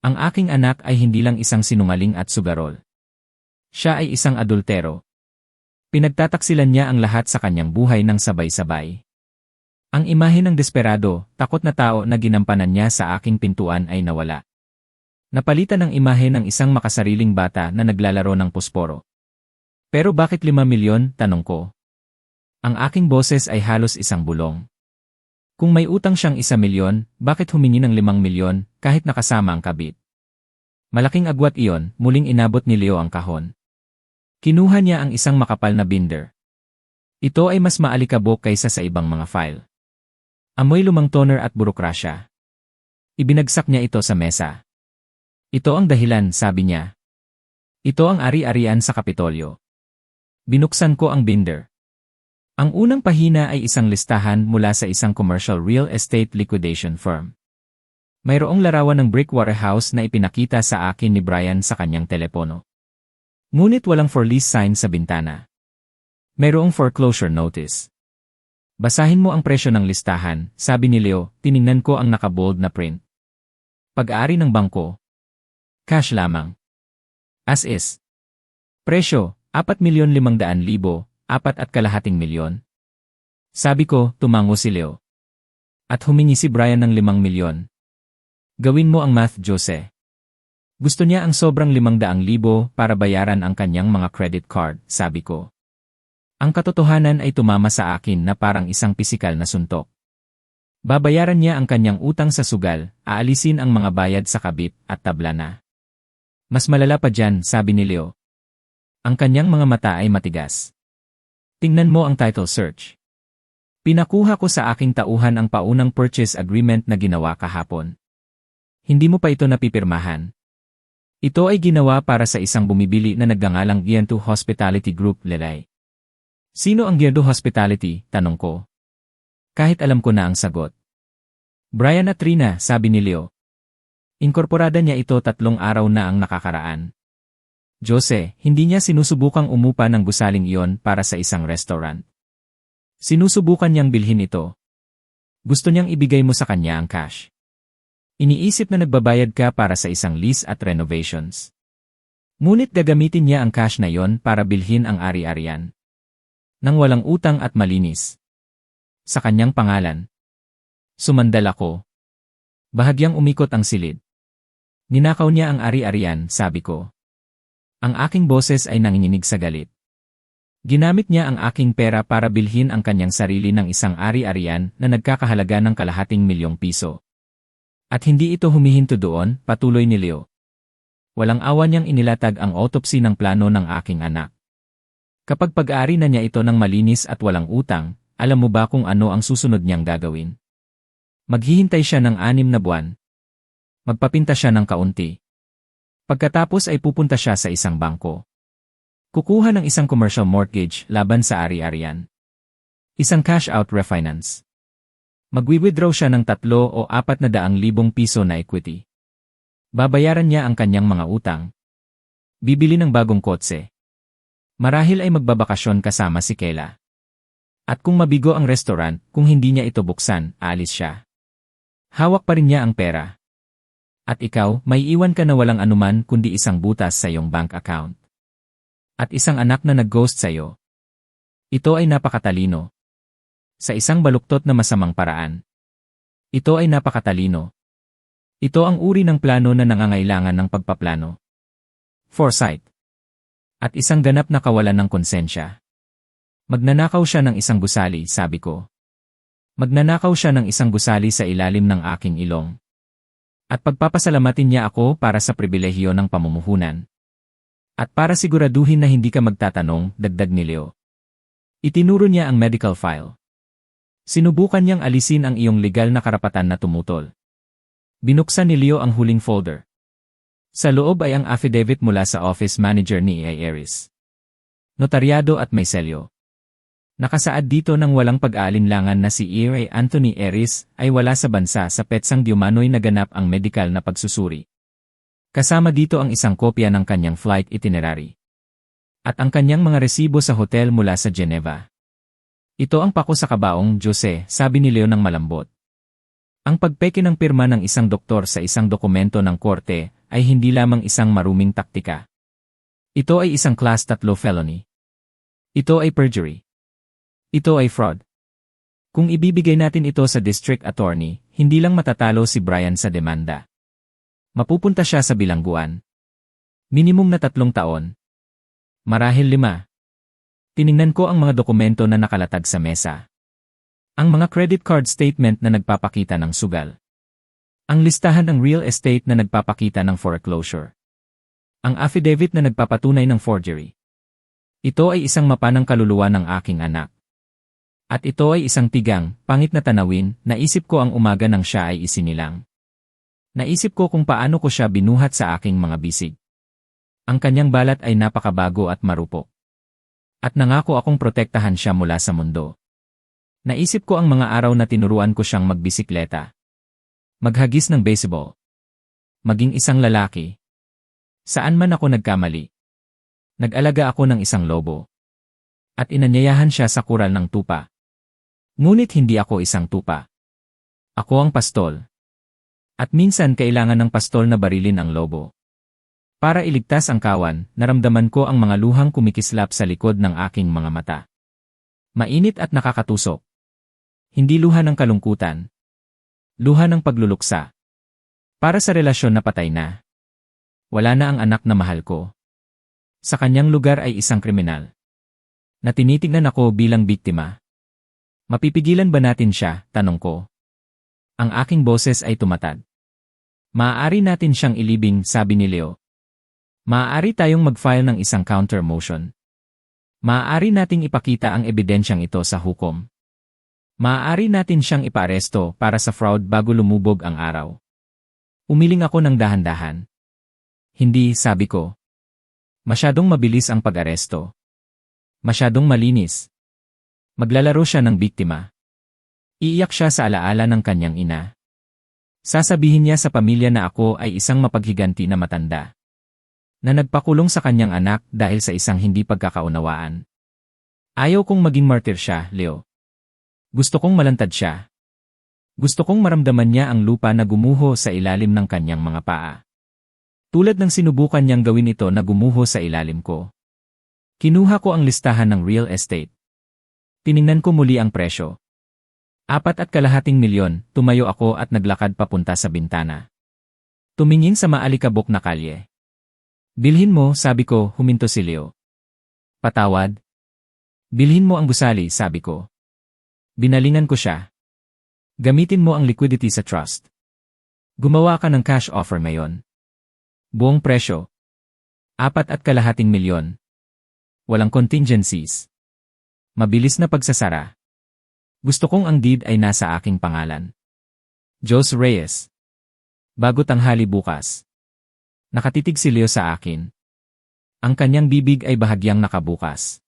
Speaker 1: Ang aking anak ay hindi lang isang sinungaling at sugarol. Siya ay isang adultero. Pinagtataksilan niya ang lahat sa kanyang buhay ng sabay-sabay. Ang imahe ng desperado, takot na tao na ginampanan niya sa aking pintuan ay nawala. Napalitan ang imahe ng isang makasariling bata na naglalaro ng posporo. Pero bakit 5 milyon, tanong ko? Ang aking boses ay halos isang bulong. Kung may utang siyang 1 milyon, bakit humingi ng 5 milyon kahit nakasama ang kabit? Malaking agwat iyon, muling inabot ni Leo ang kahon. Kinuha niya ang isang makapal na binder. Ito ay mas maalikabok kaysa sa ibang mga file. Amoy lumang toner at burokrasya. Ibinagsak niya ito sa mesa. Ito ang dahilan, sabi niya. Ito ang ari-arian sa Kapitolyo. Binuksan ko ang binder. Ang unang pahina ay isang listahan mula sa isang commercial real estate liquidation firm. Mayroong larawan ng Brickwater House na ipinakita sa akin ni Brian sa kanyang telepono. Ngunit walang for lease sign sa bintana. Mayroong foreclosure notice. Basahin mo ang presyo ng listahan, sabi ni Leo, tiningnan ko ang nakabold na print. Pag-aari ng bangko. Cash lamang. As is. Presyo, 4,500,000, 4.2 milyon. Sabi ko, tumango si Leo. At humingi si Brian ng 5 milyon. Gawin mo ang math, Jose. Gusto niya ang sobrang 500,000 para bayaran ang kanyang mga credit card, sabi ko. Ang katotohanan ay tumama sa akin na parang isang pisikal na suntok. Babayaran niya ang kanyang utang sa sugal, aalisin ang mga bayad sa kabit at tabla na. Mas malala pa dyan, sabi ni Leo. Ang kanyang mga mata ay matigas. Tingnan mo ang title search. Pinakuha ko sa aking tauhan ang paunang purchase agreement na ginawa kahapon. Hindi mo pa ito napipirmahan. Ito ay ginawa para sa isang bumibili na nagngangalang Giento Hospitality Group, Lelay. Sino ang Giento Hospitality? Tanong ko. Kahit alam ko na ang sagot. Brian at Trina, sabi ni Leo. Inkorporada niya ito 3 araw na ang nakakaraan. Jose, hindi niya sinusubukang umupa ng gusaling iyon para sa isang restaurant. Sinusubukan niyang bilhin ito. Gusto niyang ibigay mo sa kanya ang cash. Iniisip na nagbabayad ka para sa isang lease at renovations. Ngunit gagamitin niya ang cash na iyon para bilhin ang ari-arian. Nang walang utang at malinis. Sa kanyang pangalan. Sumandal ako. Bahagyang umikot ang silid. Ninakaw niya ang ari-arian, sabi ko. Ang aking boses ay nanginginig sa galit. Ginamit niya ang aking pera para bilhin ang kanyang sarili ng isang ari-arian na nagkakahalaga ng ₱250,000. At hindi ito humihinto doon, patuloy ni Leo. Walang awa niyang inilatag ang autopsy ng plano ng aking anak. Kapag pag-aari na niya ito ng malinis at walang utang, alam mo ba kung ano ang susunod niyang gagawin? Maghihintay siya ng 6 na buwan. Magpapinta siya ng kaunti. Pagkatapos ay pupunta siya sa isang bangko. Kukuha ng isang commercial mortgage laban sa ari-arian. Isang cash-out refinance. Magwi-withdraw siya ng 3 o 400,000 piso na equity. Babayaran niya ang kanyang mga utang. Bibili ng bagong kotse. Marahil ay magbabakasyon kasama si Kayla. At kung mabigo ang restaurant, kung hindi niya ito buksan, aalis siya. Hawak pa rin niya ang pera. At ikaw, may iwan ka na walang anuman kundi isang butas sa iyong bank account. At isang anak na nag-ghost sa iyo. Ito ay napakatalino. Sa isang baluktot na masamang paraan. Ito ay napakatalino. Ito ang uri ng plano na nangangailangan ng pagpaplano. Foresight. At isang ganap na kawalan ng konsensya. Magnanakaw siya ng isang gusali, sabi ko. Magnanakaw siya ng isang gusali sa ilalim ng aking ilong. At pagpapasalamatin niya ako para sa pribilehiyo ng pamumuhunan. At para siguraduhin na hindi ka magtatanong, dagdag ni Leo. Itinuro niya ang medical file. Sinubukan niyang alisin ang iyong legal na karapatan na tumutol. Binuksan ni Leo ang huling folder. Sa loob ay ang affidavit mula sa office manager ni A. Aris. Notaryado at may selyo. Nakasaad dito ng walang pag-aalinlangan na si E. Anthony Aris ay wala sa bansa sa petsang diumano'y naganap ang medikal na pagsusuri. Kasama dito ang isang kopya ng kanyang flight itinerary. At ang kanyang mga resibo sa hotel mula sa Geneva. Ito ang pako sa kabaong, Jose, sabi ni Leo ng malambot. Ang pagpeke ng pirma ng isang doktor sa isang dokumento ng korte ay hindi lamang isang maruming taktika. Ito ay isang class 3 felony. Ito ay perjury. Ito ay fraud. Kung ibibigay natin ito sa district attorney, hindi lang matatalo si Brian sa demanda. Mapupunta siya sa bilangguan. Minimum na 3 taon. Marahil 5. Tiningnan ko ang mga dokumento na nakalatag sa mesa. Ang mga credit card statement na nagpapakita ng sugal. Ang listahan ng real estate na nagpapakita ng foreclosure. Ang affidavit na nagpapatunay ng forgery. Ito ay isang mapa ng kaluluwa ng aking anak. At ito ay isang tigang, pangit na tanawin, naisip ko ang umaga nang siya ay isinilang. Naisip ko kung paano ko siya binuhat sa aking mga bisig. Ang kanyang balat ay napakabago at marupok. At nangako akong protektahan siya mula sa mundo. Naisip ko ang mga araw na tinuruan ko siyang magbisikleta. Maghagis ng baseball. Maging isang lalaki. Saan man ako nagkamali. Nag-alaga ako ng isang lobo. At inanyayahan siya sa kural ng tupa. Ngunit hindi ako isang tupa. Ako ang pastol. At minsan kailangan ng pastol na barilin ang lobo. Para iligtas ang kawan, naramdaman ko ang mga luhang kumikislap sa likod ng aking mga mata. Mainit at nakakatusok. Hindi luha ng kalungkutan. Luha ng pagluluksa. Para sa relasyon na patay na. Wala na ang anak na mahal ko. Sa kanyang lugar ay isang kriminal. Na tinitignan ako bilang biktima. Mapipigilan ba natin siya, tanong ko. Ang aking boses ay tumatag. Maaari natin siyang ilibing, sabi ni Leo. Maaari tayong mag-file ng isang counter motion. Maaari nating ipakita ang ebidensyang ito sa hukom. Maaari natin siyang ipaaresto para sa fraud bago lumubog ang araw. Umiling ako ng dahan-dahan. Hindi, sabi ko. Masyadong mabilis ang pag-aresto. Masyadong malinis. Maglalaro siya ng biktima. Iiyak siya sa alaala ng kanyang ina. Sasabihin niya sa pamilya na ako ay isang mapaghiganti na matanda. Na nagpakulong sa kanyang anak dahil sa isang hindi pagkakaunawaan. Ayaw kong maging martyr siya, Leo. Gusto kong malantad siya. Gusto kong maramdaman niya ang lupa na gumuho sa ilalim ng kanyang mga paa. Tulad ng sinubukan niyang gawin ito na gumuho sa ilalim ko. Kinuha ko ang listahan ng real estate. Tiningnan ko muli ang presyo. 4.25 milyon, tumayo ako at naglakad papunta sa bintana. Tumingin sa maalikabok na kalye. Bilhin mo, sabi ko, huminto si Leo. Patawad? Bilhin mo ang gusali, sabi ko. Binalingan ko siya. Gamitin mo ang liquidity sa trust. Gumawa ka ng cash offer ngayon. Buong presyo. 4.25 milyon. Walang contingencies. Mabilis na pagsasara. Gusto kong ang deed ay nasa aking pangalan. Jose Reyes. Bago tanghali bukas. Nakatitig si Leo sa akin. Ang kanyang bibig ay bahagyang nakabukas.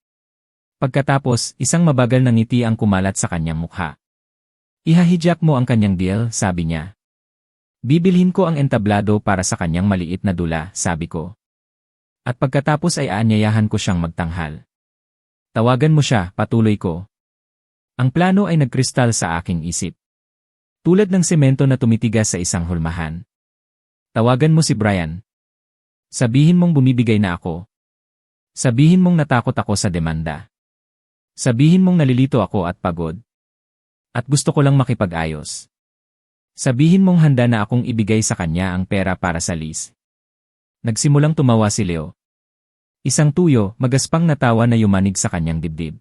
Speaker 1: Pagkatapos, isang mabagal na ngiti ang kumalat sa kanyang mukha. Ihahijak mo ang kanyang deal, sabi niya. Bibilhin ko ang entablado para sa kanyang maliit na dula, sabi ko. At pagkatapos ay aanyayahan ko siyang magtanghal. Tawagan mo siya, patuloy ko. Ang plano ay nagkristal sa aking isip. Tulad ng semento na tumitigas sa isang hulmahan. Tawagan mo si Brian. Sabihin mong bumibigay na ako. Sabihin mong natakot ako sa demanda. Sabihin mong nalilito ako at pagod. At gusto ko lang makipag-ayos. Sabihin mong handa na akong ibigay sa kanya ang pera para sa lease. Nagsimulang tumawa si Leo. Isang tuyo, magaspang na tawa na yumanig sa kanyang dibdib.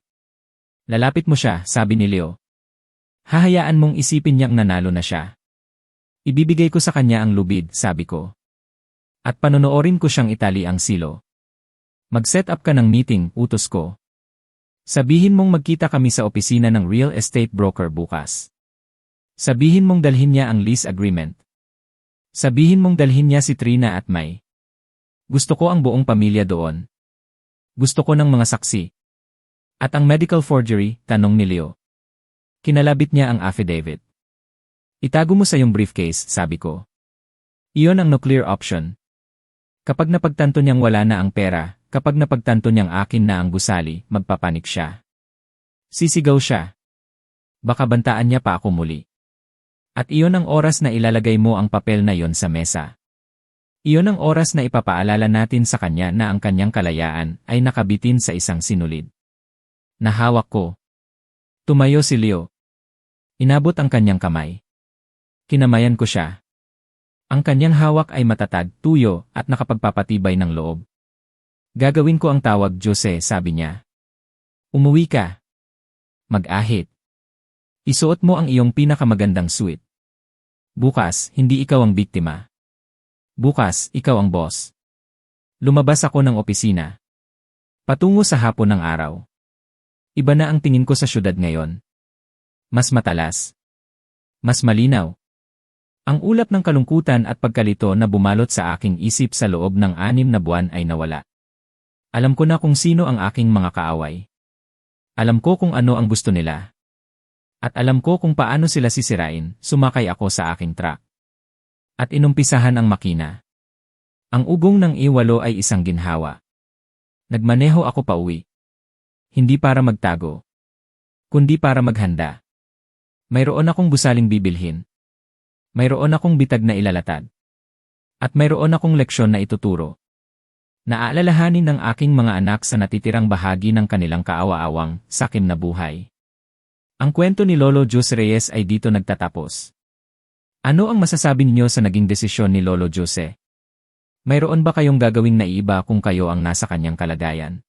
Speaker 1: Lalapit mo siya, sabi ni Leo. Hahayaan mong isipin niyang nanalo na siya. Ibibigay ko sa kanya ang lubid, sabi ko. At panonoorin ko siyang itali ang silo. Mag-set up ka ng meeting, utos ko. Sabihin mong magkita kami sa opisina ng real estate broker bukas. Sabihin mong dalhin niya ang lease agreement. Sabihin mong dalhin niya si Trina at May. Gusto ko ang buong pamilya doon. Gusto ko ng mga saksi. At ang medical forgery, tanong ni Leo. Kinalabit niya ang affidavit. Itago mo sa iyong briefcase, sabi ko. Iyon ang nuclear option. Kapag napagtanto niyang wala na ang pera, kapag napagtanto niyang akin na ang gusali, magpapanik siya. Sisigaw siya. Baka bantaan niya pa ako muli. At iyon ang oras na ilalagay mo ang papel na iyon sa mesa. Iyon ang oras na ipapaalala natin sa kanya na ang kanyang kalayaan ay nakabitin sa isang sinulid. Nahawak ko. Tumayo si Leo. Inabot ang kanyang kamay. Kinamayan ko siya. Ang kanyang hawak ay matatag, tuyo, at nakapagpapatibay ng loob. Gagawin ko ang tawag Jose, sabi niya. Umuwi ka. Mag-ahit. Isuot mo ang iyong pinakamagandang suit. Bukas, hindi ikaw ang biktima. Bukas, ikaw ang boss. Lumabas ako ng opisina. Patungo sa hapon ng araw. Iba na ang tingin ko sa syudad ngayon. Mas matalas. Mas malinaw. Ang ulap ng kalungkutan at pagkalito na bumalot sa aking isip sa loob ng 6 na buwan ay nawala. Alam ko na kung sino ang aking mga kaaway. Alam ko kung ano ang gusto nila. At alam ko kung paano sila sisirain, sumakay ako sa aking truck. At inumpisahan ang makina. Ang ugong ng I-8 ay isang ginhawa. Nagmaneho ako pauwi. Hindi para magtago. Kundi para maghanda. Mayroon akong gusaling bibilhin. Mayroon akong bitag na ilalatad. At mayroon akong leksyon na ituturo. Naaalalahanin ng aking mga anak sa natitirang bahagi ng kanilang kaawa-awang, sakim na buhay. Ang kwento ni Lolo Jose Reyes ay dito nagtatapos. Ano ang masasabi niyo sa naging desisyon ni Lolo Jose? Mayroon ba kayong gagawing naiiba kung kayo ang nasa kanyang kalagayan?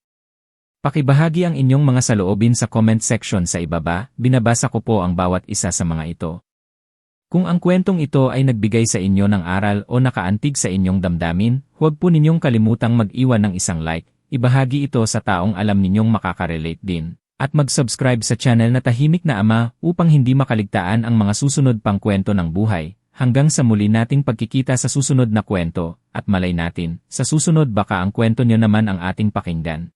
Speaker 1: Pakibahagi ang inyong mga saloobin sa comment section sa ibaba, binabasa ko po ang bawat isa sa mga ito. Kung ang kwentong ito ay nagbigay sa inyo ng aral o nakaantig sa inyong damdamin, huwag po ninyong kalimutang mag-iwan ng isang like, ibahagi ito sa taong alam ninyong makakarelate din, at mag-subscribe sa channel na Tahimik na Ama upang hindi makaligtaan ang mga susunod pang kwento ng buhay. Hanggang sa muli nating pagkikita sa susunod na kwento, at malay natin, sa susunod baka ang kwento nyo naman ang ating pakinggan.